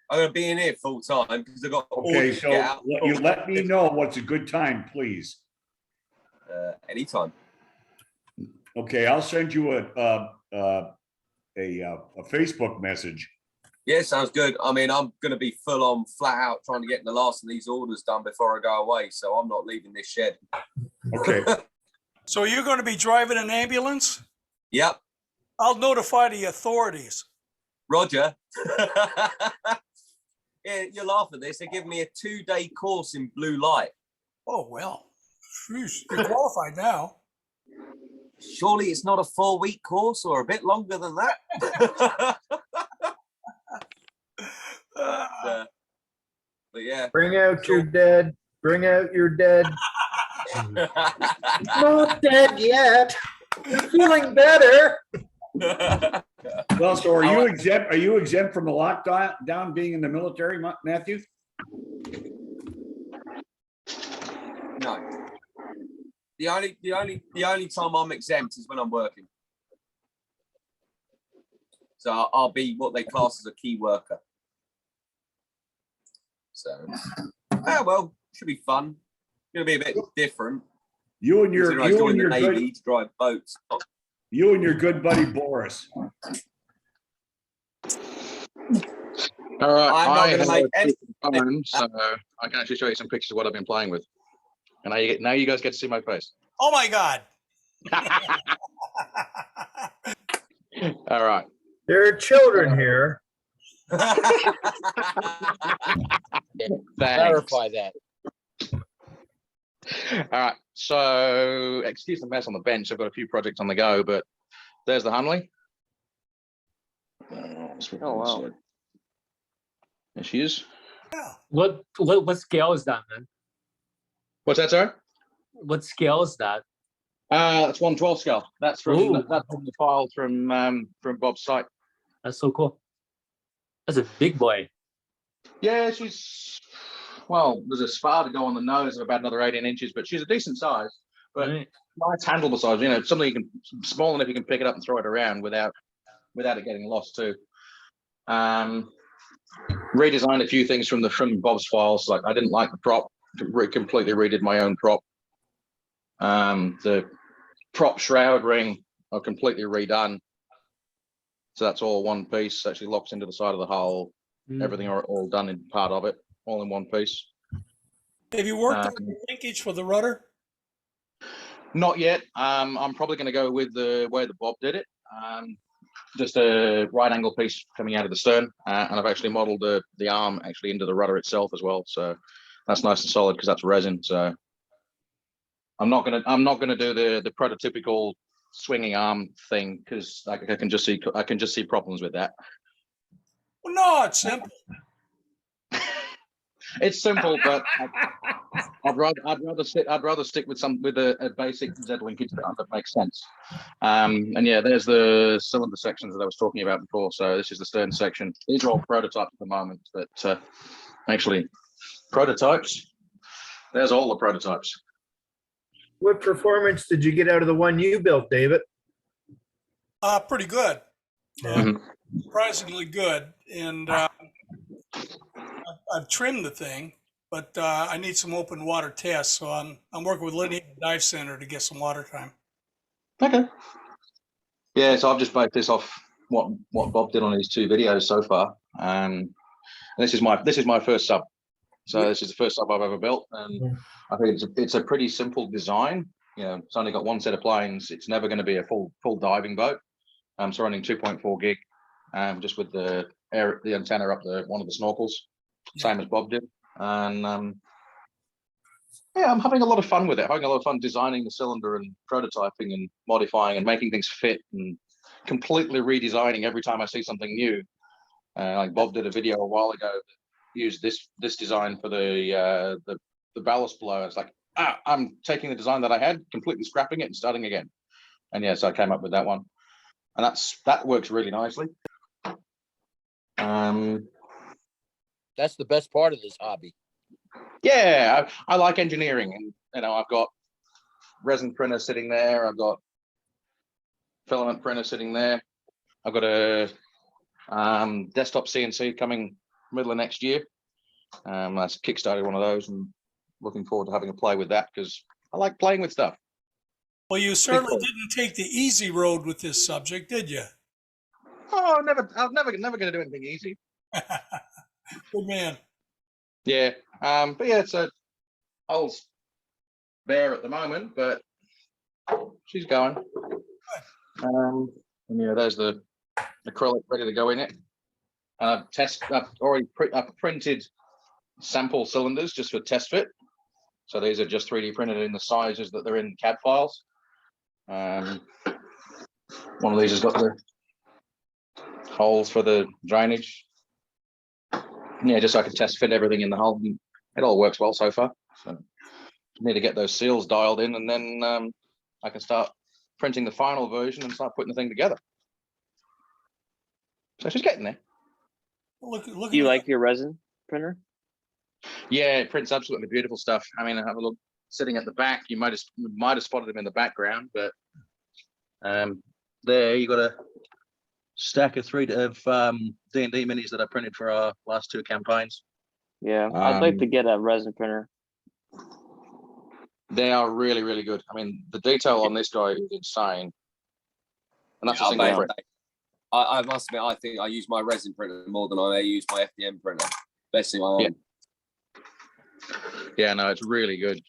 I'm going to be in here full time because I've got Okay, orders to so get out. you let me know what's a good time, please. Anytime. Okay, I'll send you a Facebook message. Yeah, sounds good. I mean, I'm going to be full on flat out trying to get the last of these orders done before I go away. So I'm not leaving this shed. Okay. So you're going to be driving an ambulance? Yep. I'll notify the authorities. Roger. Yeah, you'll laugh at this. They give me a 2-day course in blue light. Oh, well, sheesh, you're qualified now. Surely it's not a 4-week course or a bit longer than that. But yeah. Bring out your dead. Bring out your dead. Not dead yet. You're feeling better. Well, so are you exempt? Are you exempt from the lockdown being in the military, Matthew? No. The only time I'm exempt is when I'm working. So I'll be what they class as a key worker. So, well, should be fun. Gonna be a bit different. You and your Navy to drive boats. You and your good buddy Boris. All right, I'm not going to make any. Phone, so I can actually show you some pictures of what I've been playing with. And now you guys get to see my face. Oh my God. All right. There are children here. Clarify that. All right. So excuse the mess on the bench. I've got a few projects on the go, but there's the Hunley. Oh wow. There she is. What scale is that, man? What's that, sir? What scale is that? That's 1/12 scale. That's from the file from Bob's site. That's so cool. That's a big boy. Yeah, she's there's a spar to go on the nose of about another 18 inches, but she's a decent size. But nice handleable size, something you can small enough you can pick it up and throw it around without it getting lost too. Redesigned a few things from Bob's files. Like I didn't like the prop, completely redid my own prop. The prop shroud ring are completely redone. So that's all one piece, actually locks into the side of the hull. Everything all done in part of it, all in one piece. Have you worked on the linkage for the rudder? Not yet. I'm probably going to go with the way that Bob did it. Just a right angle piece coming out of the stern, and I've actually modeled the arm actually into the rudder itself as well. So that's nice and solid because that's resin. So I'm not gonna do the prototypical swinging arm thing because I can just see problems with that. Well, no, it's simple. It's simple, but I'd rather stick with a basic Z linkage that makes sense. And yeah, there's some of the sections that I was talking about before. So this is the stern section. These are all prototypes at the moment, but actually prototypes. There's all the prototypes. What performance did you get out of the one you built, David? Pretty good. Surprisingly good. And I've trimmed the thing, but I need some open water tests. So I'm working with Linkage Dive Center to get some water time. Okay. Yeah, so I've just based this off what Bob did on his 2 videos so far. This is my first sub. So this is the first sub I've ever built, and I think it's a pretty simple design. It's only got one set of planes. It's never going to be a full diving boat. So running 2.4 gig, just with the antenna up one of the snorkels, same as Bob did. And yeah, I'm having a lot of fun with it. Having a lot of fun designing the cylinder and prototyping and modifying and making things fit and completely redesigning every time I see something new. Like Bob did a video a while ago that used this design for the ballast blower. It's like, I'm taking the design that I had, completely scrapping it and starting again. And yes, I came up with that one. And that works really nicely. That's the best part of this hobby. Yeah, I like engineering, and you know, I've got resin printer sitting there. I've got filament printer sitting there. I've got a desktop CNC coming middle of next year. I kickstarted one of those and looking forward to having a play with that because I like playing with stuff. Well, you certainly didn't take the easy road with this subject, did you? Oh, I'm never going to do anything easy. Good man. Yeah, but yeah, it's a old bear at the moment, but she's going. And yeah, there's the acrylic ready to go in it. I've already printed sample cylinders just for test fit. So these are just 3D printed in the sizes that they're in CAD files. One of these has got the holes for the drainage. Yeah, just so I can test fit everything in the hole. It all works well so far. So need to get those seals dialed in, and then I can start printing the final version and start putting the thing together. So she's getting there. Do you like your resin printer? Yeah, it prints absolutely beautiful stuff. I mean, I have a look sitting at the back. You might have spotted him in the background, but there you got a stack of D&D minis that I printed for our last 2 campaigns. Yeah, I'd like to get a resin printer. They are really, really good. I mean, the detail on this guy is insane. And that's a single print. I must admit, I think I use my resin printer more than I use my FDM printer, especially my own. Yeah, no, it's really good.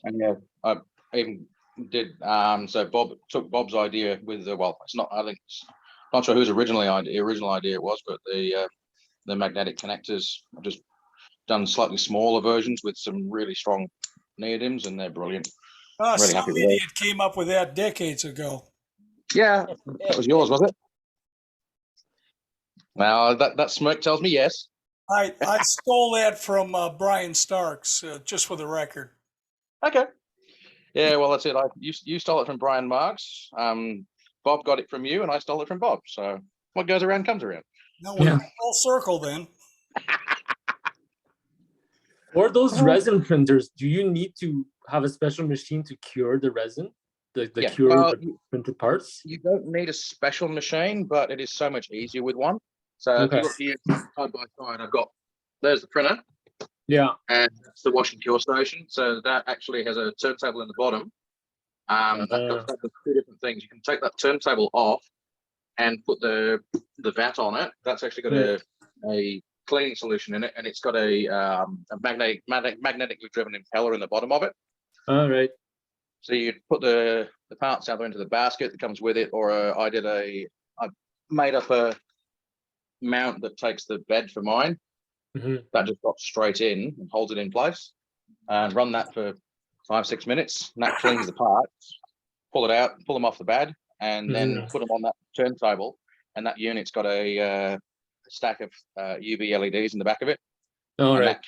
And yeah, I even did. So Bob took Bob's idea with the it's not. I think not sure whose original idea it was, but the magnetic connectors. I've just done slightly smaller versions with some really strong neodyms, and they're brilliant. Oh, really some idiot came up with that decades ago. Yeah, that was yours, was it? Well, that smirk tells me yes. I stole that from Brian Starks, just for the record. Okay. Yeah, well, that's it. You stole it from Brian Marks. Bob got it from you, and I stole it from Bob. So what goes around comes around. No, we're full circle then. For those resin printers, do you need to have a special machine to cure the resin? The printed parts? You don't need a special machine, but it is so much easier with one. So if you look here side by side, there's the printer. Yeah. And that's the wash and cure station. So that actually has a turntable in the bottom. That does 2 different things. You can take that turntable off and put the vat on it. That's actually got a cleaning solution in it, and it's got a magnetically driven impeller in the bottom of it. All right. So you put the parts either into the basket that comes with it, or I made up a mount that takes the bed for mine. That just drops straight in and holds it in place. And run that for 5-6 minutes, and that cleans the parts. Pull it out, pull them off the bed, and then put them on that turntable. And that unit's got a stack of UV LEDs in the back of it. All right.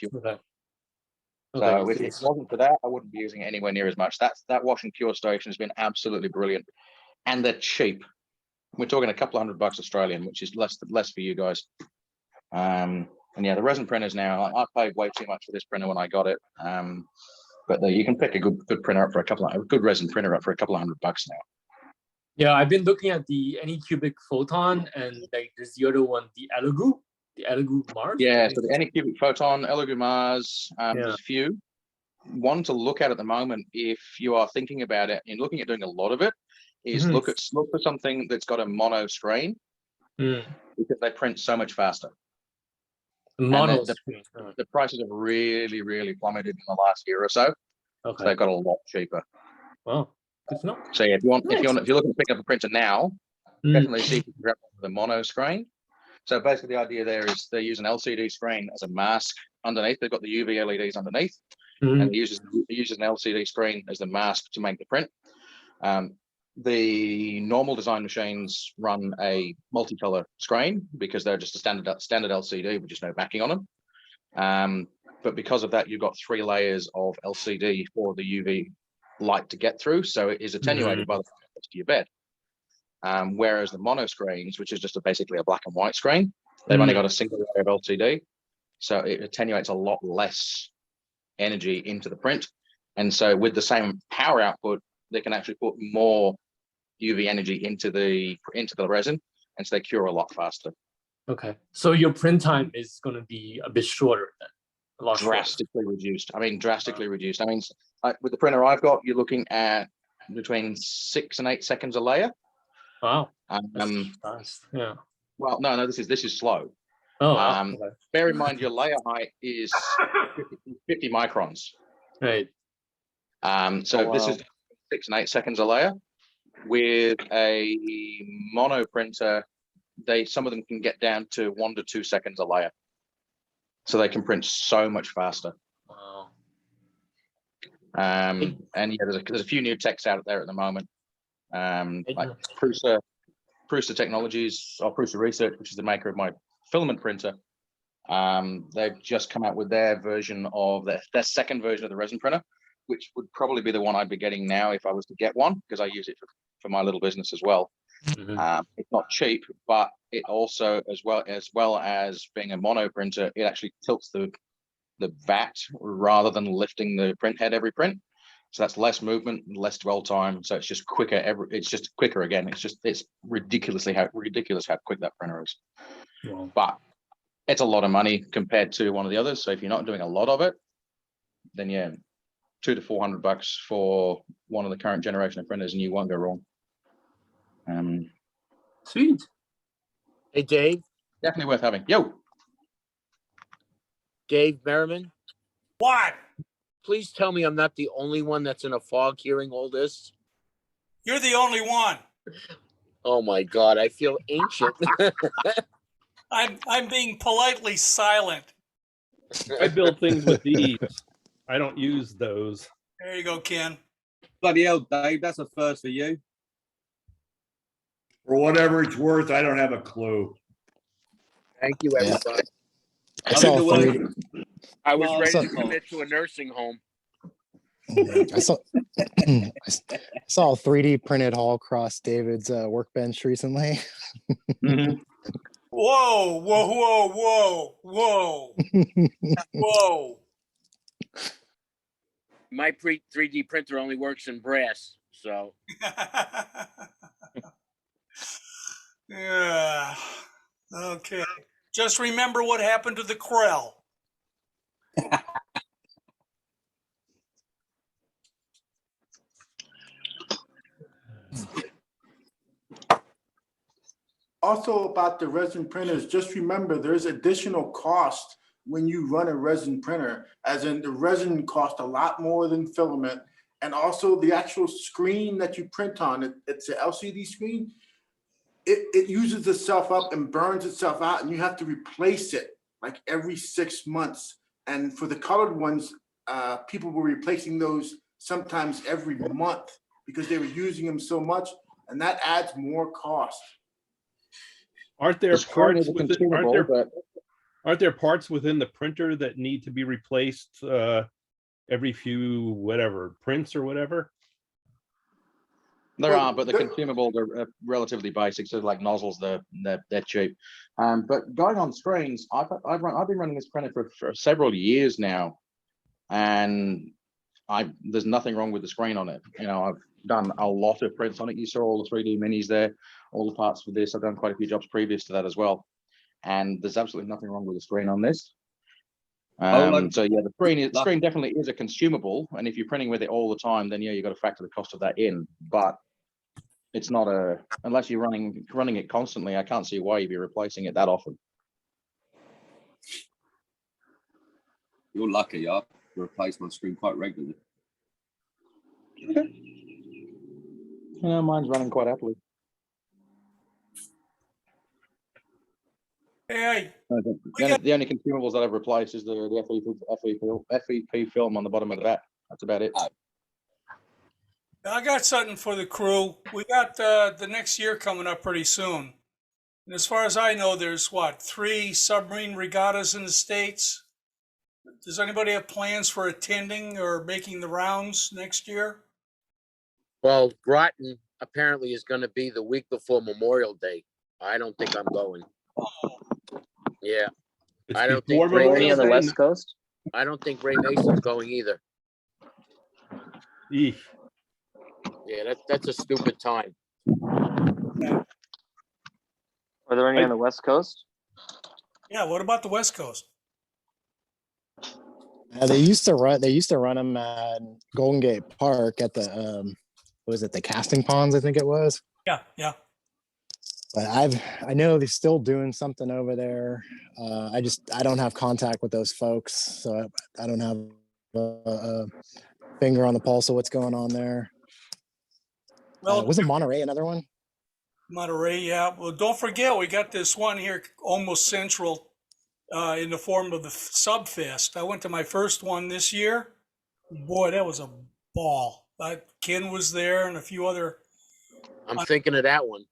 So if it wasn't for that, I wouldn't be using it anywhere near as much. That wash and cure station has been absolutely brilliant, and they're cheap. We're talking a couple of $100 Australian, which is less for you guys. And yeah, the resin printers now, I paid way too much for this printer when I got it. But you can pick a good printer up for a good resin printer up for a couple of $100 now. Yeah, I've been looking at the Anycubic Photon, and like there's the other one, the Elegoo Mars. Yeah, so the Anycubic Photon, Elegoo Mars, there's a few. One to look at the moment, if you are thinking about it and looking at doing a lot of it, is look for something that's got a mono screen, because they print so much faster. The prices have really, really plummeted in the last year or so. Okay. So they've got a lot cheaper. Wow, good to know. So yeah, if you're looking to pick up a printer now, definitely see if you can grab the mono screen. So basically, the idea there is they use an LCD screen as a mask underneath. They've got the UV LEDs underneath, and it uses an LCD screen as the mask to make the print. The normal design machines run a multicolor screen because they're just a standard LCD with just no backing on them. But because of that, you've got 3 layers of LCD for the UV light to get through, so it is attenuated by the time it gets to your bed. Whereas the mono screens, which is just basically a black and white screen, they've only got a single layer of LCD. So it attenuates a lot less energy into the print. And so with the same power output, they can actually put more UV energy into the resin, and so they cure a lot faster. Okay, so your print time is going to be a bit shorter then, a lot drastically reduced. I mean, drastically reduced. I mean, with the printer I've got, you're looking at between 6 and 8 seconds a layer. Wow. Fast. Yeah. Well, no, this is slow. Oh, okay. Bear in mind your layer height is 50 microns. Right. So this is 6 and 8 seconds a layer. With a mono printer, some of them can get down to 1 to 2 seconds a layer. So they can print so much faster. Wow. And yeah, there's a few new techs out there at the moment. Like Prusa Technologies or Prusa Research, which is the maker of my filament printer. They've just come out with their version of their second version of the resin printer, which would probably be the one I'd be getting now if I was to get one, because I use it for my little business as well. It's not cheap, but it also, as well as being a mono printer, it actually tilts the vat rather than lifting the print head every print. So that's less movement, less dwell time. So it's just quicker. It's just quicker again. It's ridiculous how quick that printer is. Wow. But it's a lot of money compared to one of the others. So if you're not doing a lot of it, then yeah, $200 to $400 for one of the current generation of printers, and you won't go wrong. Sweet. Hey, Dave. Definitely worth having. Yo. Dave Merriman. What? Please tell me I'm not the only one that's in a fog hearing all this. You're the only one. Oh my God, I feel ancient. I'm being politely silent. I build things with these. I don't use those. There you go, Ken. Bloody hell, Dave, that's a first for you. For whatever it's worth, I don't have a clue. Thank you, everybody. I was ready to commit to a nursing home. I saw a 3D printed haul across David's workbench recently. Whoa, whoa, whoa, whoa, whoa, whoa. My 3D printer only works in brass, so. Yeah. Okay. Just remember what happened to the Krell. Also about the resin printers, just remember there's additional cost when you run a resin printer, as in the resin costs a lot more than filament, and also the actual screen that you print on, it's an LCD screen, it uses itself up and burns itself out, and you have to replace it like every 6 months. And for the colored ones, people were replacing those sometimes every month because they were using them so much, and that adds more cost. Aren't there parts within, aren't there parts within the printer that need to be replaced every few prints or whatever? There are, but the consumables are relatively basic. So like nozzles, they're cheap. But going on screens, I've been running this printer for several years now, and there's nothing wrong with the screen on it. You know, I've done a lot of prints on it. You saw all the 3D minis there, all the parts for this. I've done quite a few jobs previous to that as well, and there's absolutely nothing wrong with the screen on this. So yeah, the screen definitely is a consumable, and if you're printing with it all the time, then yeah, you've got to factor the cost of that in. But it's not unless you're running it constantly, I can't see why you'd be replacing it that often. You're lucky. I replace my screen quite regularly. Okay. Yeah, mine's running quite happily. Hey, the only consumables that I've replaced is the FEP film on the bottom of the vat. That's about it. I got something for the crew. We got the next year coming up pretty soon. And as far as I know, there's 3 submarine regattas in the States. Does anybody have plans for attending or making the rounds next year? Well, Groton apparently is going to be the week before Memorial Day. I don't think I'm going. Yeah. I don't think Ray on the West Coast. I don't think Ray Mason's going either. Eesh. Yeah, that's a stupid time. Are there any on the West Coast? Yeah. What about the West Coast? They used to run them at Golden Gate Park at the what was it, the casting ponds, I think it was. Yeah, yeah. But I know they're still doing something over there. I don't have contact with those folks, so I don't have a finger on the pulse of what's going on there. Well, was it Monterey another one? Monterey, yeah. Well, don't forget we got this one here almost central in the form of the Subfest. I went to my first one this year. Boy, that was a ball. Ken was there and a few other. I'm thinking of that one.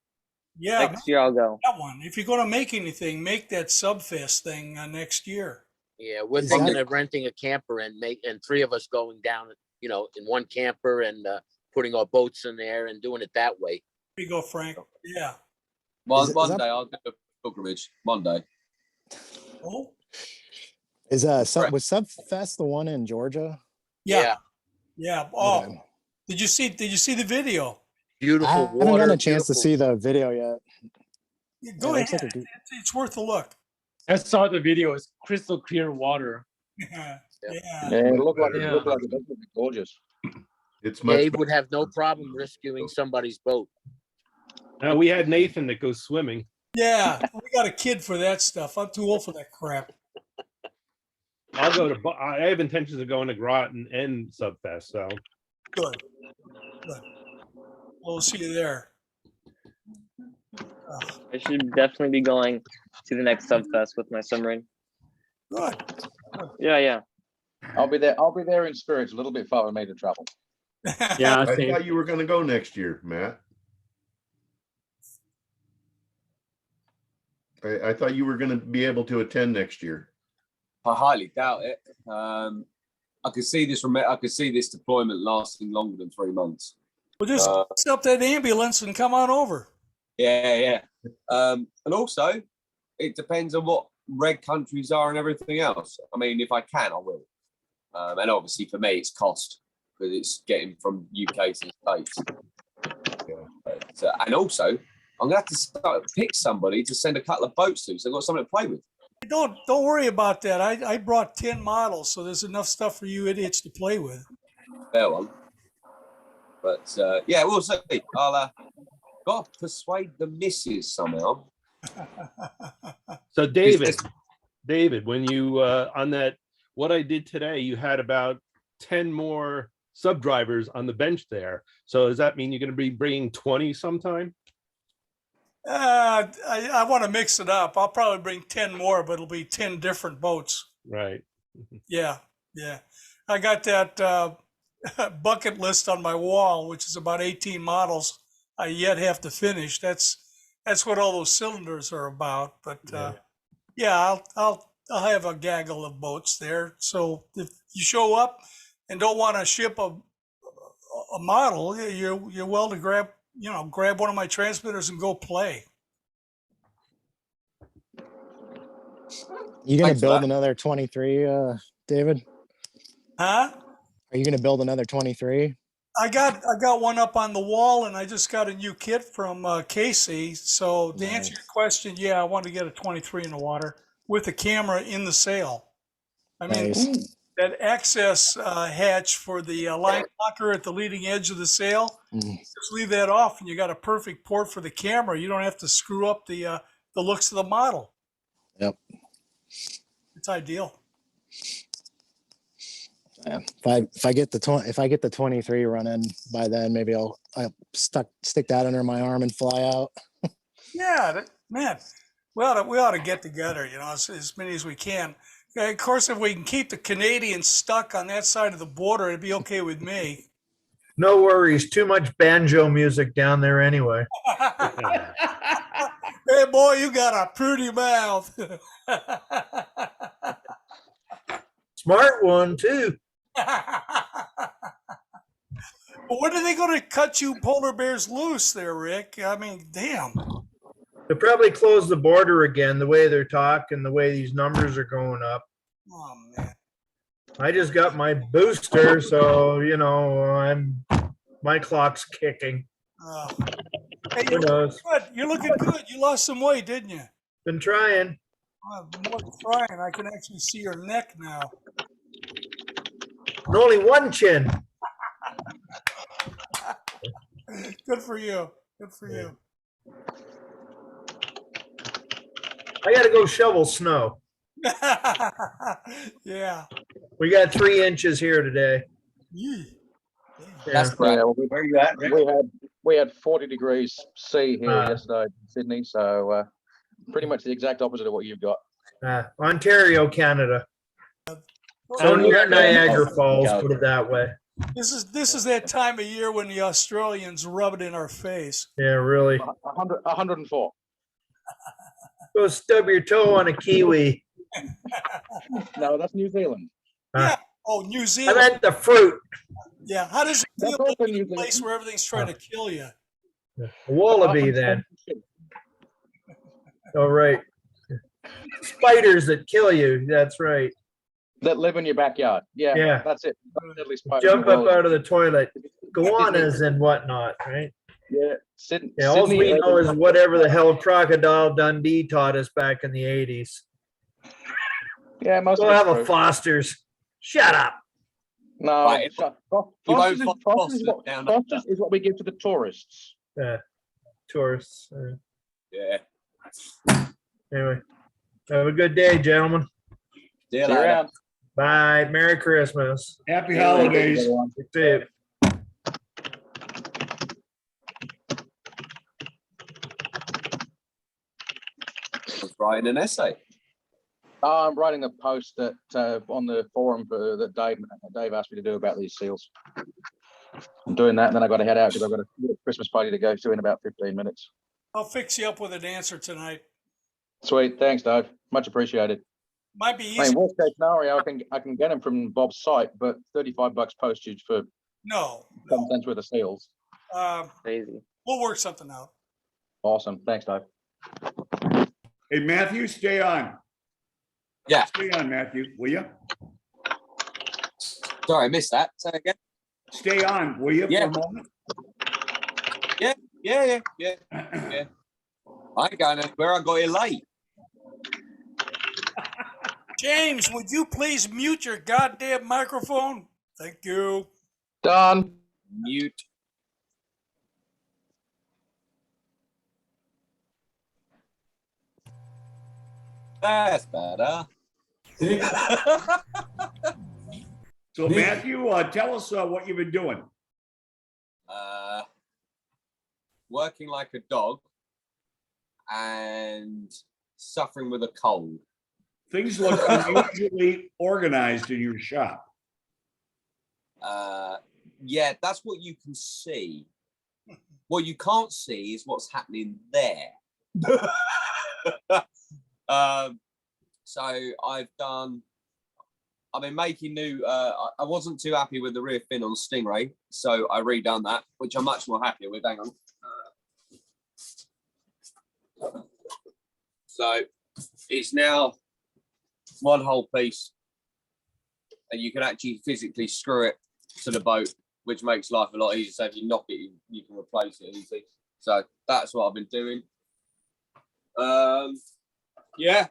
Yeah, next year I'll go. That one. If you're going to make anything, make that Subfest thing next year. Yeah, we're thinking of renting a camper and three of us going down, in one camper and putting our boats in there and doing it that way. Here you go, Frank. Yeah. One day I'll do a pilgrimage. Monday. Oh. Was Subfest the one in Georgia? Yeah. Yeah. Oh, okay. Did you see the video? Beautiful I water. haven't gotten a chance to see the video yet. Yeah, go ahead. It's worth a look. I saw the video. It's crystal clear water. Yeah. It looked like it looked gorgeous. It's much. Dave would have no problem rescuing somebody's boat. We had Nathan that goes swimming. Yeah, we got a kid for that stuff. I'm too old for that crap. I have intentions of going to Groton and Subfest. So good. We'll see you there. I should definitely be going to the next Subfest with my submarine. Good. Yeah. I'll be there in spirit. A little bit far for me to travel. Yeah, I thought you were going to go next year, Matt. I thought you were going to be able to attend next year. I highly doubt it. I could see this deployment lasting longer than 3 months. Well, just set up that ambulance and come on over. Yeah. And also, it depends on what red countries are and everything else. I mean, if I can, I will. And obviously, for me, it's cost because it's getting from UK to the States. Yeah. And also, I'm gonna have to pick somebody to send a couple of boats to, so I've got something to play with. Don't worry about that. I brought 10 models, so there's enough stuff for you idiots to play with. Fair one. But yeah, we'll see. I'll got to persuade the missus somehow. So David, when you on that, what I did today, you had about 10 more sub drivers on the bench there. So does that mean you're going to be bringing 20 sometime? I want to mix it up. I'll probably bring 10 more, but it'll be 10 different boats. Right. Yeah. I got that bucket list on my wall, which is about 18 models I yet have to finish. That's what all those cylinders are about. But I'll have a gaggle of boats there. So if you show up and don't want to ship a model, you're well to grab one of my transmitters and go play. You gonna build another 23, David? Huh? Are you gonna build another 23? I got one up on the wall, and I just got a new kit from Casey. So to answer your question, I want to get a 23 in the water with a camera in the sail. I mean, that access hatch for the line locker at the leading edge of the sail, just leave that off, and you got a perfect port for the camera. You don't have to screw up the looks of the model. Yep, it's ideal. Yeah. If I get the 23 running by then, maybe I'll stick that under my arm and fly out. Yeah, man, we ought to get together. As many as we can. Of course, if we can keep the Canadians stuck on that side of the border, it'd be okay with me. No worries. Too much banjo music down there anyway. Hey, boy, you got a pretty mouth. Smart one, too. When are they going to cut you polar bears loose there, Rick? I mean, damn. They'll probably close the border again, the way they're talking, the way these numbers are going up. Oh, man. I just got my booster, so, you know, my clock's kicking. Hey, Who knows? good. You're looking good. You lost some weight, didn't you? Been trying. More than trying. I can actually see your neck now. And only one chin. Good for you. Good for you. I got to go shovel snow. Yeah. We got 3 inches here today. That's great. Where are you at, Rick? We had 40 degrees C here yesterday in Sydney, so pretty much the exact opposite of what you've got. Ontario, Canada. So near Niagara Falls, put it that way. This is that time of year when the Australians rub it in our face. Yeah, really. 104. Go stub your toe on a kiwi. No, that's New Zealand. Yeah. Oh, New Zealand. I meant the fruit. Yeah. How does it feel living in a place where everything's trying to kill you? A wallaby, then. All right. Spiders that kill you. That's right. That live in your backyard. Yeah. That's it. Jump up out of the toilet. Goannas and whatnot, right? Yeah. All we know is whatever the hell Crocodile Dundee taught us back in the 80s. Yeah, most we'll of have it's a Foster's. Shut up. No, Right, Foster's is what we give to the tourists. Yeah, tourists. Yeah. Anyway, have a good day, gentlemen. See you later. Bye. Merry Christmas. Happy holidays. See you. Writing an essay. I'm writing a post that on the forum that Dave asked me to do about these seals. I'm doing that, and then I got to head out because I've got a Christmas party to go to in about 15 minutes. I'll fix you up with an answer tonight. Sweet, thanks, Dave. Much appreciated. Might be easy. I mean, worst case scenario, I can get them from Bob's site, but $35 postage for some cents worth of seals. Crazy. We'll work something out. Awesome, thanks, Dave. Hey, Matthew, stay on. Yeah. Stay on, Matthew, will you? Sorry, I missed that. Say again. Stay on, will you, for a moment? Yeah. Yeah. I ain't going anywhere. I got here late. James, would you please mute your goddamn microphone? Thank you. Done. Mute. That's better. So Matthew, tell us what you've been doing. Working like a dog and suffering with a cold. Things look unusually organized in your shop. Yeah, that's what you can see. What you can't see is what's happening there. So I've been making new, I wasn't too happy with the rear fin on Stingray, so I redone that, which I'm much more happier with. Hang on. So it's now one whole piece, and you can actually physically screw it to the boat, which makes life a lot easier. So if you knock it, you can replace it easy. So that's what I've been doing. Yeah.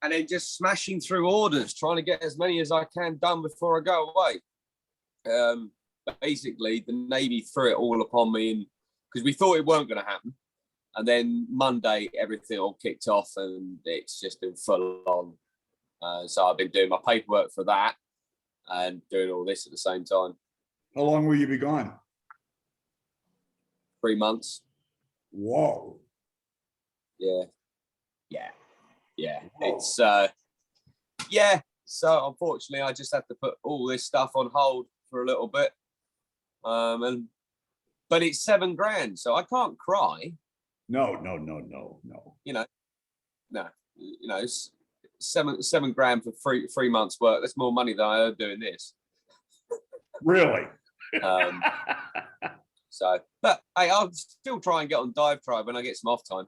And then just smashing through orders, trying to get as many as I can done before I go away. Basically, the Navy threw it all upon me because we thought it weren't going to happen. And then Monday, everything all kicked off and it's just been full on. So I've been doing my paperwork for that and doing all this at the same time. How long will you be gone? 3 months. Whoa. Yeah. It's yeah. So unfortunately, I just have to put all this stuff on hold for a little bit. But it's $7,000, so I can't cry. No. You know, it's $7,000 for three months' work. That's more money than I earned doing this. Really? So, but hey, I'll still try and get on DiveTribe when I get some off time.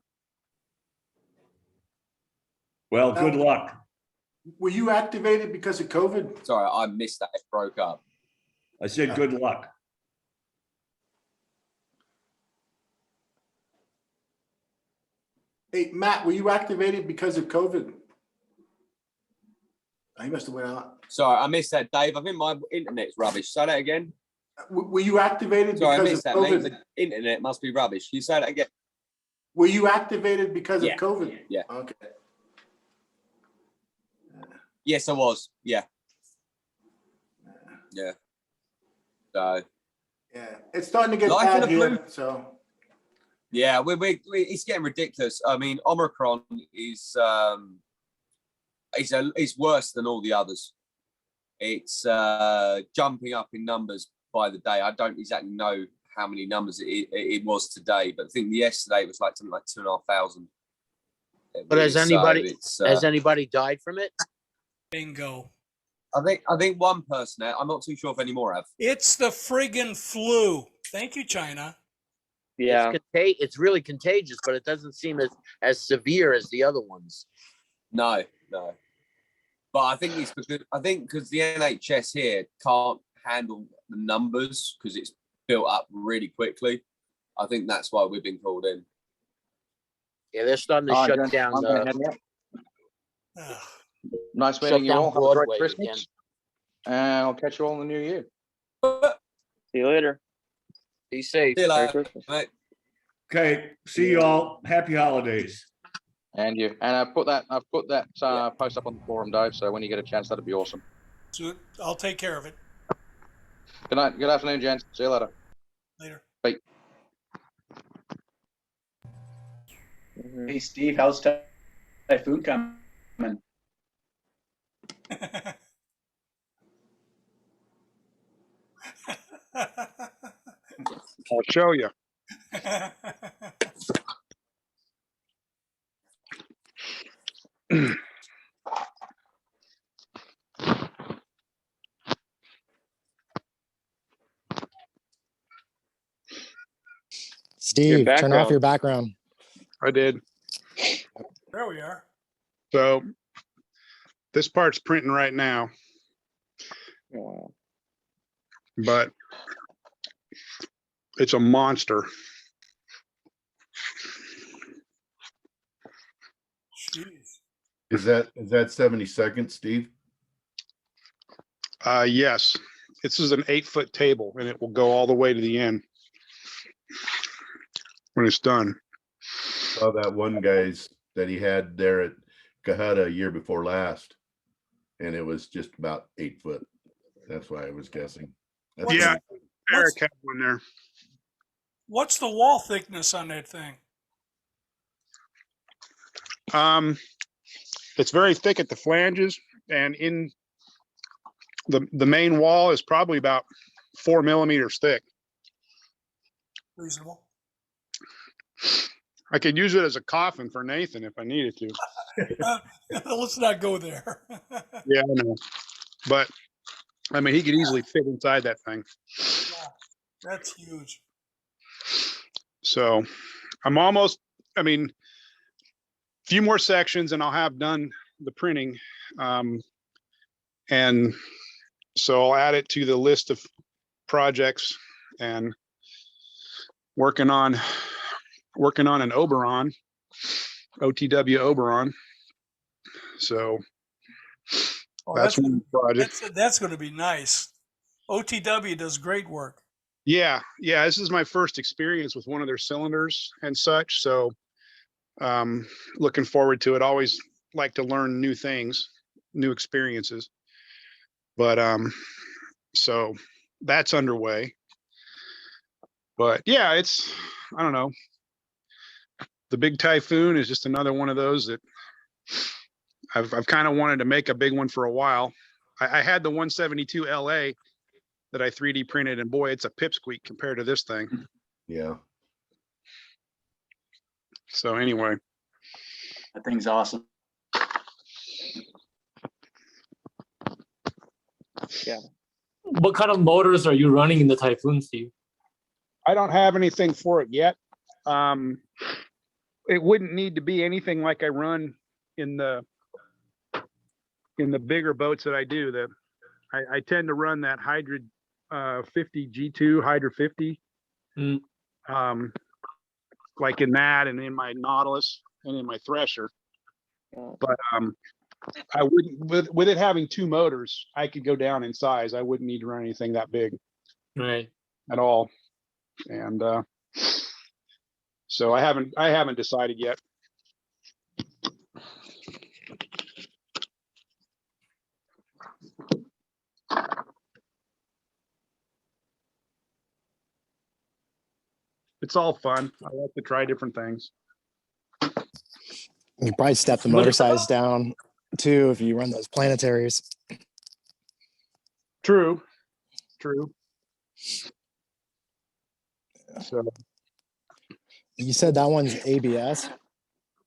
Well, good luck. Were you activated because of COVID? Sorry, I missed that. It broke up. I said good luck. Hey, Matt, were you activated because of COVID? Oh, he must have went out. Sorry, I missed that, Dave. I think my internet's rubbish. Say that again. Were you activated Sorry, I because missed of that, COVID? mate. The internet must be rubbish. Can you say that again? Were you activated because Yeah. of COVID? Yeah. Okay. Yes, I was. Yeah. Yeah. So. Yeah, it's starting to get Life in bad a here. blue. So. Yeah, it's getting ridiculous. I mean, Omicron is it's worse than all the others. It's jumping up in numbers by the day. I don't exactly know how many numbers it was today, but I think yesterday it was like something like 2,500. But has anybody died from it? Bingo. I think one person. I'm not too sure if any more have. It's the friggin' flu. Thank you, China. Yeah. It's really contagious, but it doesn't seem as severe as the other ones. No. But I think it's because the NHS here can't handle the numbers because it's built up really quickly. I think that's why we've been called in. Yeah, they're starting to shut down Nice meeting you all. Have a great Broadway Christmas. again. And I'll catch you all in the new year. See you later. Be safe. See you Merry later, Christmas. mate. Okay, see you all. Happy holidays. And you. And I've put that post up on the forum, Dave. So when you get a chance, that'd be awesome. So I'll take care of it. Good night. Good afternoon, gents. See you later. Later. Bye. Hey, Steve, how's Typhoon coming? I'll show you. Steve, turn off your background. I did. There we are. So this part's printing right now. Wow. But it's a monster. Jeez. Is that 70 seconds, Steve? Yes. This is an 8-foot table and it will go all the way to the end when it's done. Saw that one guy's that he had there at Cahutta a year before last, and it was just about 8 foot. That's why I was guessing. Yeah, Eric had one there. What's the wall thickness on that thing? It's very thick at the flanges, and in the main wall is probably about 4 millimeters thick. Reasonable. I could use it as a coffin for Nathan if I needed to. Let's not go there. Yeah, I know. But I mean, he could easily fit inside that thing. Yeah, that's huge. So I'm almost, I mean, a few more sections and I'll have done the printing. And so I'll add it to the list of projects and working on an Oberon, OTW Oberon. So that's one project. That's going to be nice. OTW does great work. Yeah, this is my first experience with one of their cylinders and such. So looking forward to it. Always like to learn new things, new experiences. But so that's underway. But yeah, it's, I don't know. The big Typhoon is just another one of those that I've kind of wanted to make a big one for a while. I had the 172 LA that I 3D printed, and boy, it's a pipsqueak compared to this thing. Yeah. So anyway. That thing's awesome. Yeah. What kind of motors are you running in the Typhoon, Steve? I don't have anything for it yet. It wouldn't need to be anything like I run in the in the bigger boats that I do, I tend to run that Hydra 50 G2 Hydra 50. Like in that and in my Nautilus and in my Thresher. But I wouldn't with it having 2 motors, I could go down in size. I wouldn't need to run anything that big. Right. At all. And so I haven't decided yet. It's all fun. I like to try different things. You probably step the motor size down too if you run those planetaries. True. So you said that one's ABS?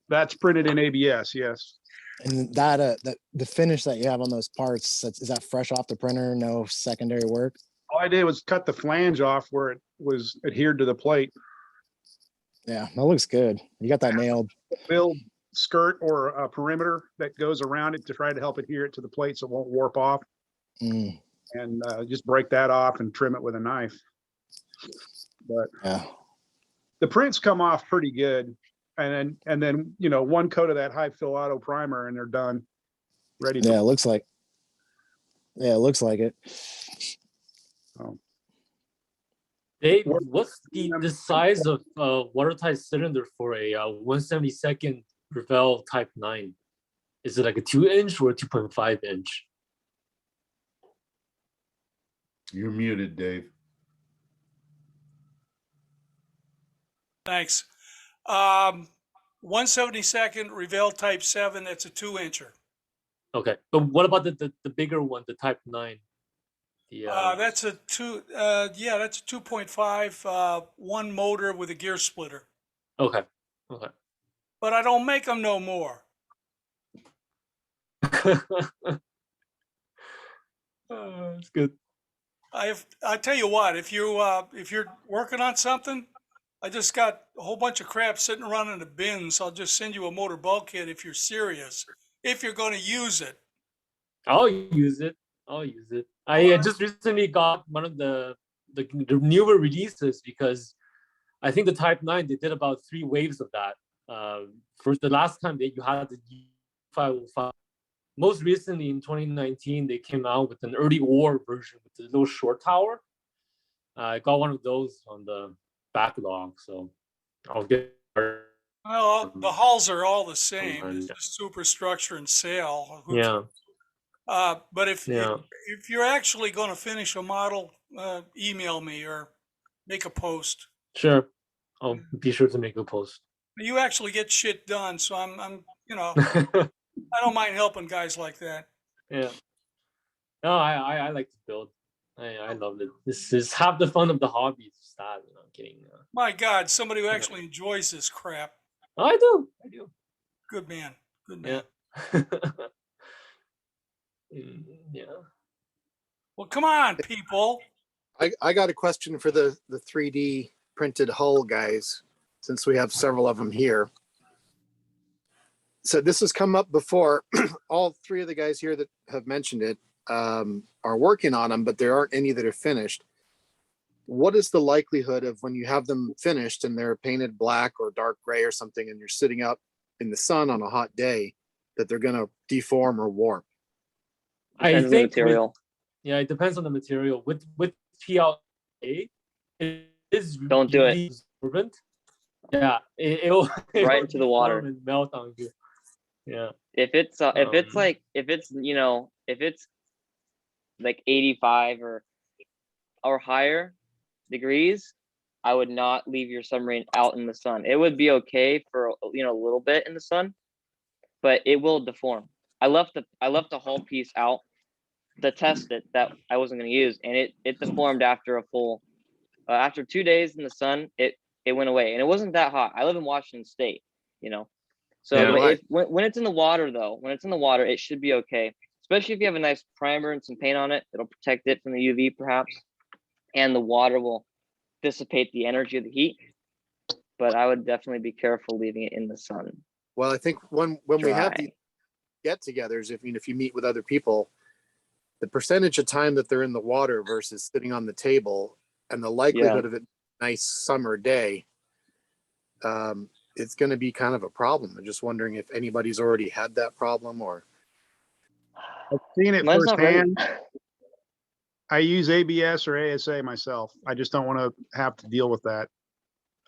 That's printed in ABS, yes. And that the finish that you have on those parts, is that fresh off the printer? No secondary work? All I did was cut the flange off where it was adhered to the plate. Yeah, that looks good. You got that nailed. Build skirt or a perimeter that goes around it to try to help adhere it to the plate so it won't warp off. And just break that off and trim it with a knife. But yeah, the prints come off pretty good. And then you know, 1 coat of that high fill auto primer and they're done. Ready. Yeah, it looks like. Yeah, it looks like it. Dave, what's the size of watertight cylinder for a 1/72 Revell Type 9? Is it like a 2-inch or a 2.5 inch? You're muted, Dave. Thanks. 1/72 Revell Type 7. That's a 2-incher. Okay, but what about the bigger one, the Type 9? That's a 2.5 1 motor with a gear splitter. Okay. But I don't make them no more. That's good. I tell you what, if you're working on something, I just got a whole bunch of crap sitting around in the bin, so I'll just send you a motor bulkhead if you're serious. If you're going to use it. I'll use it. I just recently got one of the newer releases because I think the Type 9, they did about 3 waves of that. For the last time that you had the 505. Most recently in 2019, they came out with an early ore version with the little short tower. I got one of those on the backlog, so I'll get. Well, the hulls are all the same. It's just superstructure and sail. Yeah. But if you're actually going to finish a model, email me or make a post. Sure, I'll be sure to make a post. You actually get shit done, so I'm you know, I don't mind helping guys like that. Yeah. No, I like to build. I love it. This is half the fun of the hobby. It's that, I'm kidding. My God, somebody who actually enjoys this crap. I do. Good man. Yeah. Yeah. Well, come on, people. I got a question for the 3D printed hull guys, since we have several of them here. So this has come up before. All 3 of the guys here that have mentioned it are working on them, but there aren't any that are finished. What is the likelihood of when you have them finished and they're painted black or dark gray or something, and you're sitting out in the sun on a hot day, that they're going to deform or warp? I think it depends on the material. With PLA, it is don't do it. Absorbent. Yeah, it'll right into the water and melt on you. Yeah. If it's like 85 or higher degrees, I would not leave your submarine out in the sun. It would be okay for a little bit in the sun, but it will deform. I left the hull piece out to test it that I wasn't going to use, and it deformed after a full after 2 days in the sun. It went away, and it wasn't that hot. I live in Washington State, so when it's in the water though, it should be okay, especially if you have a nice primer and some paint on it. It'll protect it from the UV perhaps, and the water will dissipate the energy of the heat. But I would definitely be careful leaving it in the sun. Well, I think when we have get-togethers, if you meet with other people, the percentage of time that they're in the water versus sitting on the table, and the likelihood of it nice summer day, it's going to be kind of a problem. I'm just wondering if anybody's already had that problem or. I've seen it Mine's not ready. firsthand. I use ABS or ASA myself. I just don't want to have to deal with that.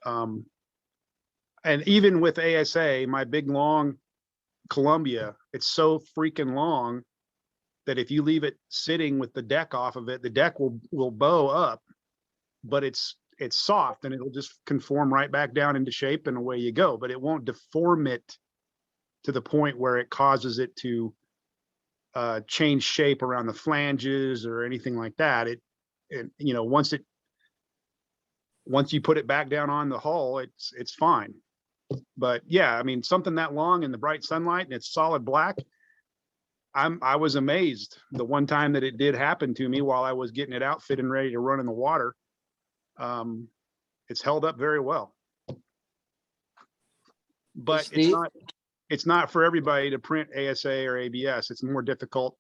And even with ASA, my big long Columbia, it's so freaking long that if you leave it sitting with the deck off of it, the deck will bow up, but it's soft and it'll just conform right back down into shape and away you go. But it won't deform it to the point where it causes it to change shape around the flanges or anything like that. It you know, once you put it back down on the hull, it's fine. But yeah, I mean, something that long in the bright sunlight and it's solid black, I was amazed the one time that it did happen to me while I was getting it outfitted and ready to run in the water. It's held up very well. But it's not for everybody to print ASA or ABS. It's more difficult.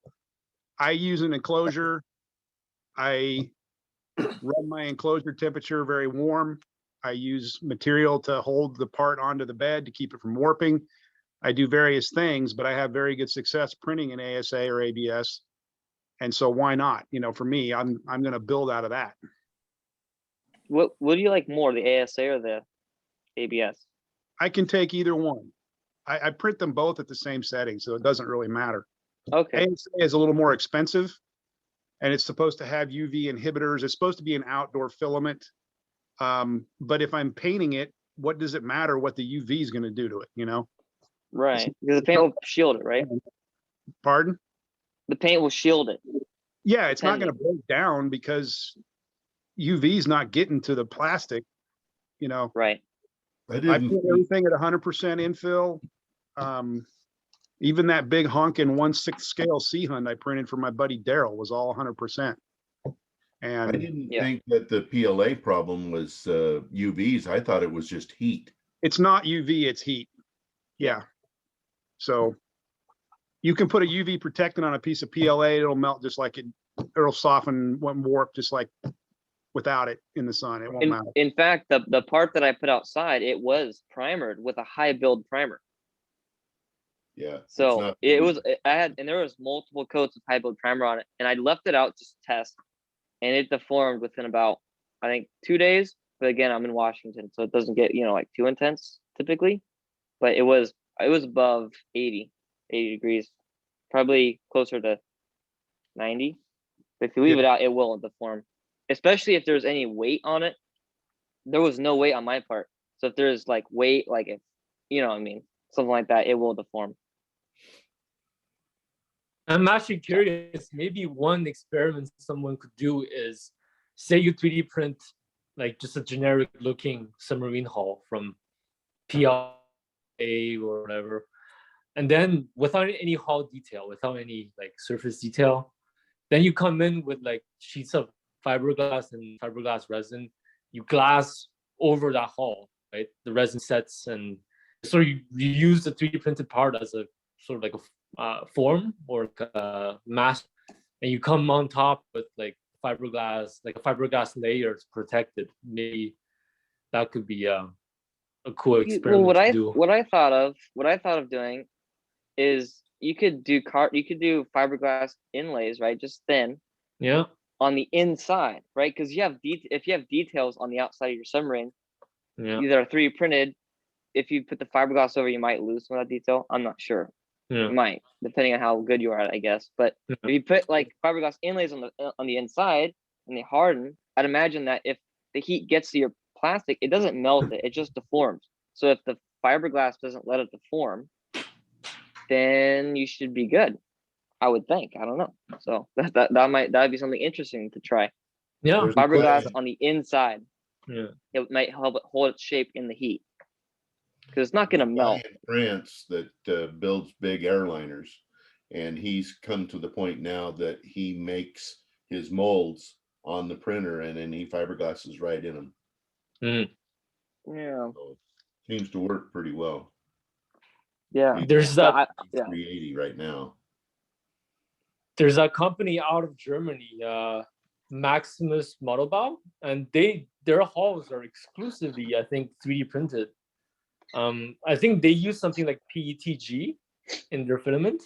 I use an enclosure. I run my enclosure temperature very warm. I use material to hold the part onto the bed to keep it from warping. I do various things, but I have very good success printing in ASA or ABS. And so why not? You know, for me, I'm going to build out of that. What do you like more, the ASA or the ABS? I can take either one. I print them both at the same setting, so it doesn't really matter. Okay. ASA is a little more expensive, and it's supposed to have UV inhibitors. It's supposed to be an outdoor filament. But if I'm painting it, what does it matter what the UV is going to do to it, you know? Right. Because the paint will shield it, right? Pardon? The paint will shield it. Yeah, it's not going to break down because UV is not getting to the plastic, you know? Right. I put everything at 100% infill. Even that big honkin' 1/6 scale sea hunt I printed for my buddy Daryl was all 100%. And I didn't think that the PLA problem was UVs. I thought it was just heat. It's not UV, it's heat. Yeah. So you can put a UV protectant on a piece of PLA, it'll melt just like it'll soften, won't warp just like without it in the sun. It won't matter. In fact, the part that I put outside, it was primered with a high build primer. Yeah. So there was multiple coats of high build primer on it, and I left it out just to test, and it deformed within about, I think, 2 days. But again, I'm in Washington, so it doesn't get, you know, like too intense typically. But it was above 80 degrees, probably closer to 90. But if you leave it out, it will deform, especially if there's any weight on it. There was no weight on my part. So if there's like weight, like if, you know what I mean, something like that, it will deform. I'm actually curious, maybe one experiment someone could do is, say you 3D print like just a generic looking submarine hull from PLA or whatever, and then without any hull detail, without any like surface detail, then you come in with like sheets of fiberglass and fiberglass resin, you glass over that hull, right? The resin sets, and so you use the 3D printed part as a sort of like a form or a mask, and you come on top with like fiberglass, like a fiberglass layer to protect it. Maybe that could be a cool experiment what to do. What I thought of doing is you could do fiberglass inlays, right? Just thin. Yeah. On the inside, right? Because if you have details on the outside of your submarine, yeah, that are 3D printed. If you put the fiberglass over, you might lose some of that detail. I'm not sure. Yeah. You might, depending on how good you are at it, I guess. But if you put like fiberglass inlays on the inside and they harden, I'd imagine that if the heat gets to your plastic, it doesn't melt it; it just deforms. So if the fiberglass doesn't let it deform, then you should be good. I would think. I don't know. So that'd be something interesting to try. Yeah, fiberglass on the inside. Yeah, it might help it hold its shape in the heat because it's not going to melt. In France, that builds big airliners, and he's come to the point now that he makes his molds on the printer, and then he fiberglasses right in them. Yeah, so seems to work pretty well. Yeah. There's that. 380 right now. There's a company out of Germany, Maximus Modelbau, and their hulls are exclusively, I think, 3D printed. I think they use something like PETG in their filament.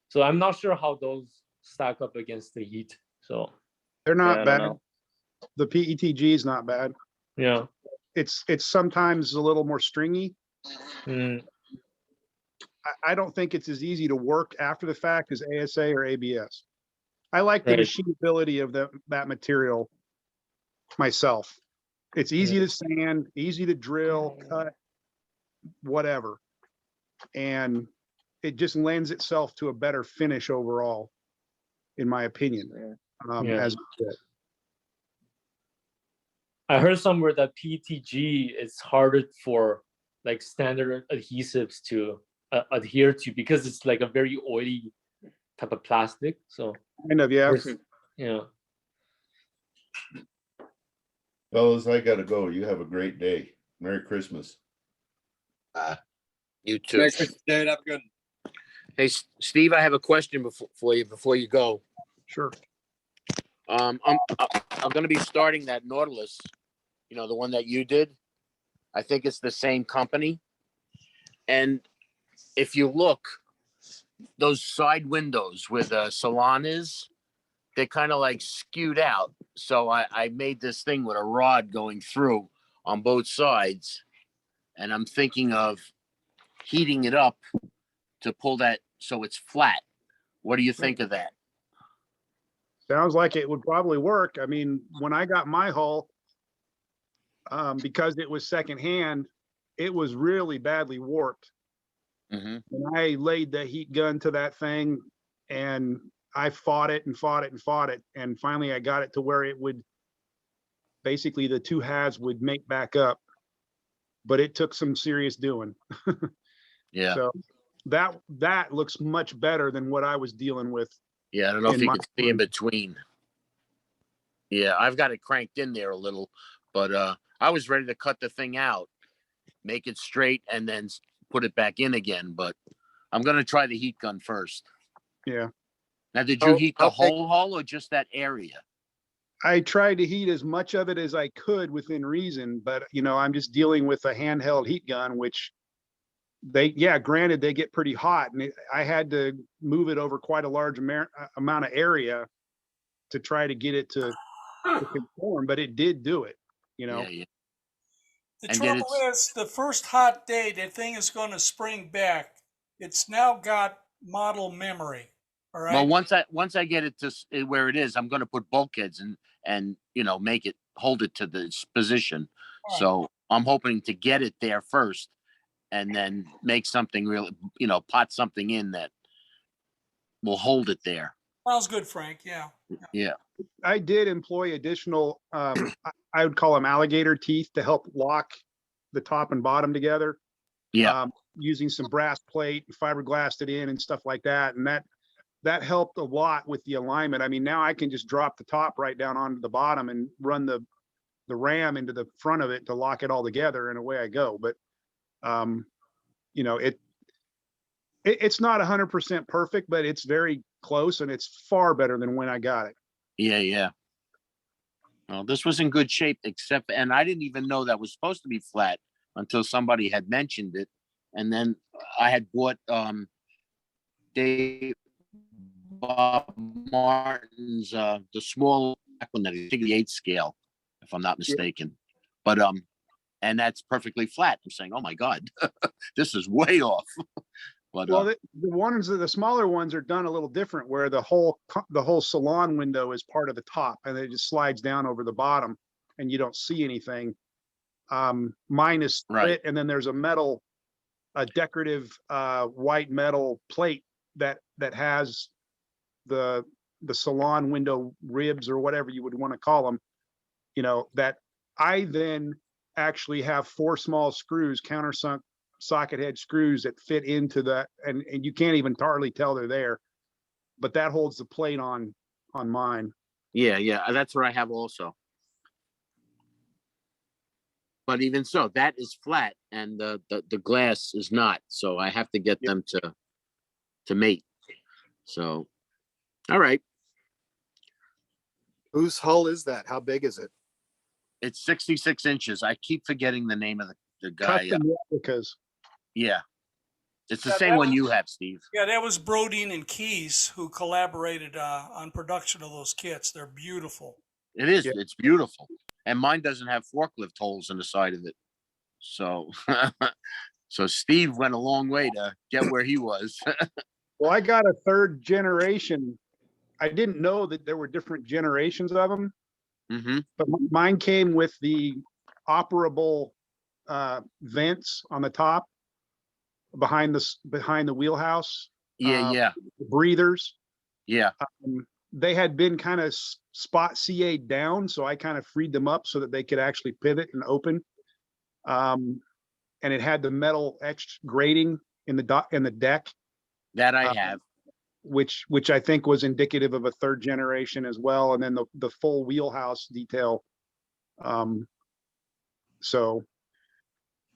So I'm not sure how those stack up against the heat. So they're not bad. The PETG is not bad. Yeah. It's sometimes a little more stringy. I don't think it's as easy to work after the fact as ASA or ABS. I like the machinability of that material myself. It's easy to sand, easy to drill, cut, whatever. And it just lends itself to a better finish overall, in my opinion. As I heard somewhere that PETG is harder for like standard adhesives to adhere to because it's like a very oily type of plastic. So kind of, yeah. Yeah. Fellas, I gotta go. You have a great day. Merry Christmas. You too. Merry Christmas, dude. Have a good. Hey, Steve, I have a question for you before you go. Sure. I'm going to be starting that Nautilus, you know, the one that you did. I think it's the same company. And if you look, those side windows where the salon is, they're kind of like skewed out. So I made this thing with a rod going through on both sides. And I'm thinking of heating it up to pull that so it's flat. What do you think of that? Sounds like it would probably work. I mean, when I got my hull, because it was secondhand, it was really badly warped. And I laid the heat gun to that thing, and I fought it and fought it and fought it, and finally I got it to where it would basically the two halves would make back up. But it took some serious doing. Yeah. So that looks much better than what I was dealing with. Yeah, I don't know if you can see in between. Yeah, I've got it cranked in there a little, but I was ready to cut the thing out, make it straight, and then put it back in again. But I'm going to try the heat gun first. Yeah. Now, did you heat the whole hull or just that area? I tried to heat as much of it as I could within reason, but you know, I'm just dealing with a handheld heat gun, which granted they get pretty hot, and I had to move it over quite a large amount of area to try to get it to conform, but it did do it, you know. Yeah. The trouble is, the first hot day, the thing is going to spring back. It's now got model memory. All right. Well, once I get it to where it is, I'm going to put bulkheads and you know hold it to this position. Right. So I'm hoping to get it there first, and then make something really, you know, pot something in that will hold it there. Sounds good, Frank. Yeah. Yeah. I did employ additional, I would call them alligator teeth to help lock the top and bottom together. Yeah. Using some brass plate, fiberglassed it in and stuff like that. And that helped a lot with the alignment. I mean, now I can just drop the top right down onto the bottom and run the ram into the front of it to lock it all together, and away I go. But, you know, it's not 100% perfect, but it's very close, and it's far better than when I got it. Yeah. Well, this was in good shape, and I didn't even know that was supposed to be flat until somebody had mentioned it. And then I had bought Dave Bob Martin's the small one that I think the 8 scale, if I'm not mistaken. But and that's perfectly flat. I'm saying, oh my God, this is way off. But, well, the smaller ones are done a little different, where the whole salon window is part of the top, and it just slides down over the bottom, and you don't see anything. Mine is split, and then there's a decorative white metal plate that has the salon window ribs, or whatever you would want to call them. You know, that I then actually have 4 small screws, countersunk socket head screws that fit into that, and you can't even hardly tell they're there, but that holds the plate on mine. Yeah, that's what I have also. but even so, that is flat and the glass is not. So I have to get them to mate. So, all right. Whose hull is that? How big is it? It's 66 inches. I keep forgetting the name of the guy. Custom replicas. Yeah. It's the Yeah, same that one was- you have, Steve. Yeah, that was Brodeen and Keys who collaborated on production of those kits. They're beautiful. It is. It's beautiful. And mine doesn't have forklift holes in the side of it. So, so Steve went a long way to get where he was. Well, I got a third generation. I didn't know that there were different generations of them, but mine came with the operable vents on the top behind the wheelhouse. Yeah. Breathers. Yeah. They had been kind of spot CA'd down, so I kind of freed them up so that they could actually pivot and open. And it had the metal etched grating in the deck. That I have. Which I think was indicative of a third generation as well. And then the full wheelhouse detail. So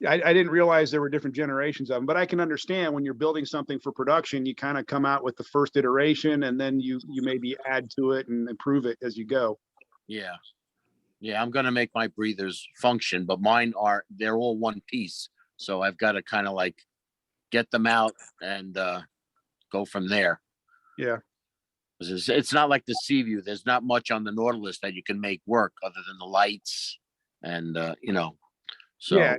I didn't realize there were different generations of them, but I can understand when you're building something for production, you kind of come out with the first iteration and then you maybe add to it and improve it as you go. Yeah. Yeah, I'm gonna make my breathers function, but they're all one piece. So I've got to kind of like get them out and go from there. Yeah. It's not like the Seaview. There's not much on the Nautilus that you can make work other than the lights and so yeah,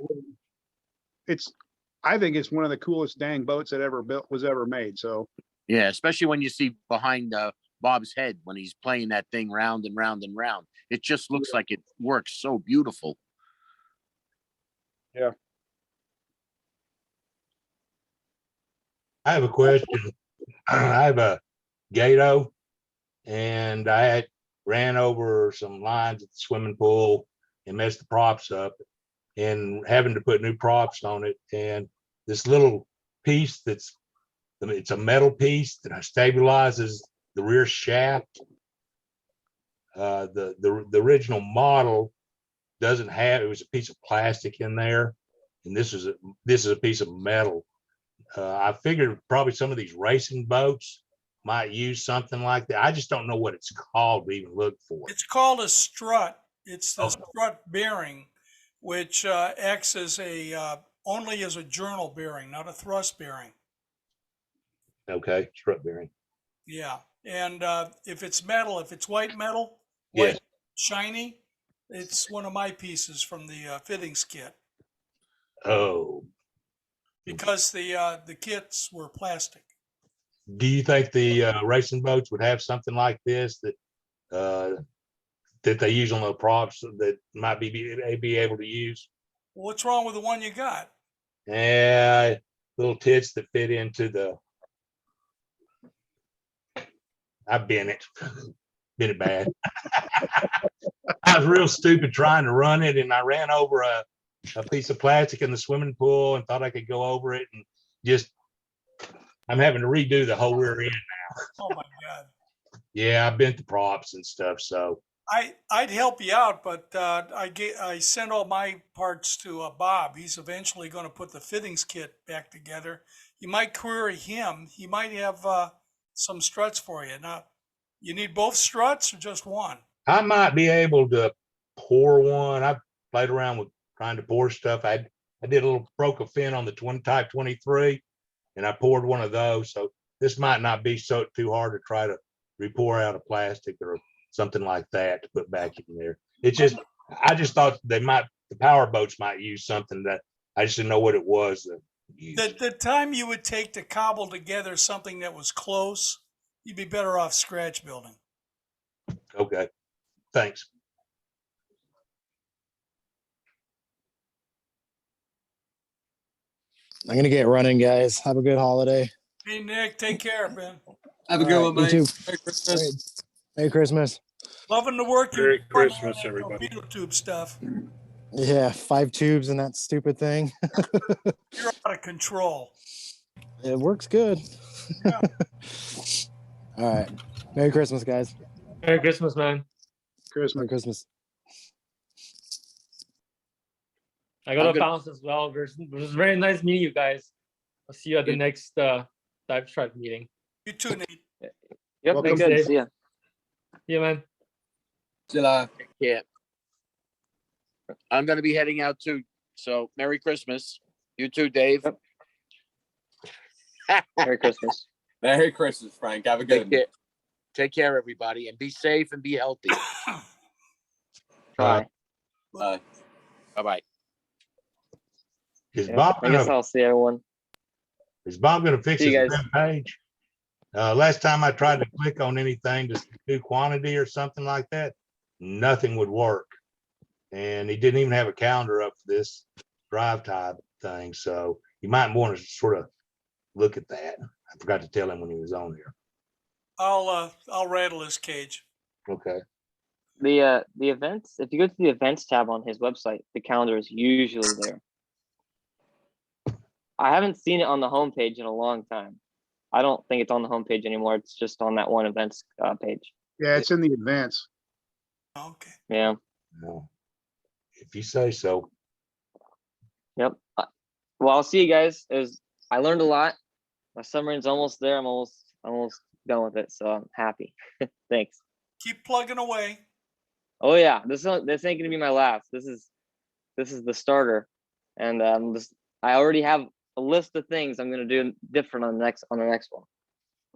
I think it's one of the coolest dang boats that was ever made. So yeah, especially when you see behind Bob's head when he's playing that thing round and round and round. It just looks like it works so beautiful. Yeah. I have a question. I have a Gato, and I ran over some lines at the swimming pool and messed the props up, and having to put new props on it. And this little piece it's a metal piece that stabilizes the rear shaft. The original model doesn't have. It was a piece of plastic in there, and this is a piece of metal. I figured probably some of these racing boats might use something like that. I just don't know what it's called to even look for. It's called a strut. It's the strut bearing, which acts as only as a journal bearing, not a thrust bearing. Okay, strut bearing. Yeah, and if it's metal, if it's white metal, yes, shiny, it's one of my pieces from the fittings kit. Oh, because the kits were plastic. Do you think the racing boats would have something like this that they use on the props that might be able to use? What's wrong with the one you got? Yeah, little tits that fit into the. I've been it bad. I was real stupid trying to run it, and I ran over a piece of plastic in the swimming pool and thought I could go over it, and just I'm having to redo the whole rear end now. Oh my God. Yeah, I bent the props and stuff, so I'd help you out, but I sent all my parts to Bob. He's eventually going to put the fittings kit back together. You might query him. He might have some struts for you. Now, you need both struts or just one? I might be able to pour one. I played around with trying to pour stuff. I did a little broke a fin on the Type 23, and I poured one of those. So this might not be too hard to try to re-pour out of plastic or something like that to put back in there. I just thought the power boats might use something that I just didn't know what it was. The time you would take to cobble together something that was close, you'd be better off scratch building. Okay, thanks. I'm gonna get running, guys. Have a good holiday. Hey Nick, take care, man. Have a good one, mate. You too. Merry Christmas. Merry Christmas. Loving the work you're Merry doing Christmas, on that everybody. torpedo tube stuff. Yeah, 5 tubes and that stupid thing. You're out of control. It works good. Yeah. All right. Merry Christmas, guys. Merry Christmas, man. Merry Christmas. I got to bounce as well. It was very nice meeting you guys. I'll see you at the next DiveTribe meeting. You too, Nate. Yep, Welcome, good. Dave. See ya. Yeah, man. Yeah. I'm going to be heading out too. So Merry Christmas. You too, Dave. Merry Christmas. Merry Christmas, Frank. Have a good one. Take care, everybody, and be safe and be healthy. Bye. Bye. Bye-bye. Is Bob I guess I'll see everyone. Is Bob going to fix See his you guys. web page? Last time I tried to click on anything to do quantity or something like that, nothing would work. And he didn't even have a calendar up for this DriveTribe thing. So you might want to sort of look at that. I forgot to tell him when he was on here. I'll rattle his cage. Okay. The events, if you go to the events tab on his website, the calendar is usually there. I haven't seen it on the homepage in a long time. I don't think it's on the homepage anymore. It's just on that one events page. Yeah, it's in the advance. Okay. Yeah. No. If you say so. Yep. Well, I'll see you guys. I learned a lot. My submarine's almost there. I'm almost done with it, so I'm happy. Thanks. Keep plugging away. Oh yeah, this ain't gonna be my last. This is the starter, and I already have a list of things I'm gonna do different on the next one.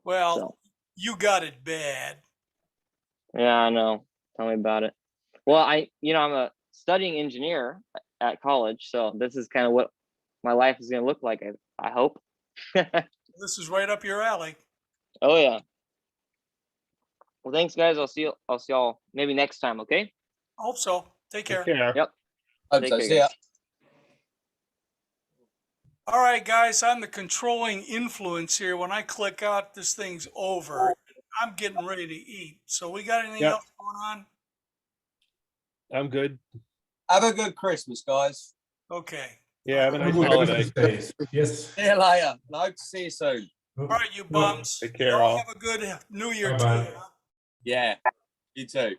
Well, So. you got it bad. Yeah, I know. Tell me about it. Well, I'm a studying engineer at college, so this is kind of what my life is gonna look like. I hope. This is right up your alley. Oh yeah. Well, thanks, guys. I'll see y'all maybe next time. Okay. Hope so. Take care. Yep. Hope Take so. care, See ya. guys. All right, guys, I'm the controlling influence here. When I click out, this thing's over. I'm getting ready to eat. So we got anything else going on? I'm good. Have a good Christmas, guys. Okay. Yeah, have a nice holiday. Yes. See you later. I hope to see you soon. All right, you bums. Take care, Y'all all. have a good New Year Bye-bye. too. Huh? Yeah. You too.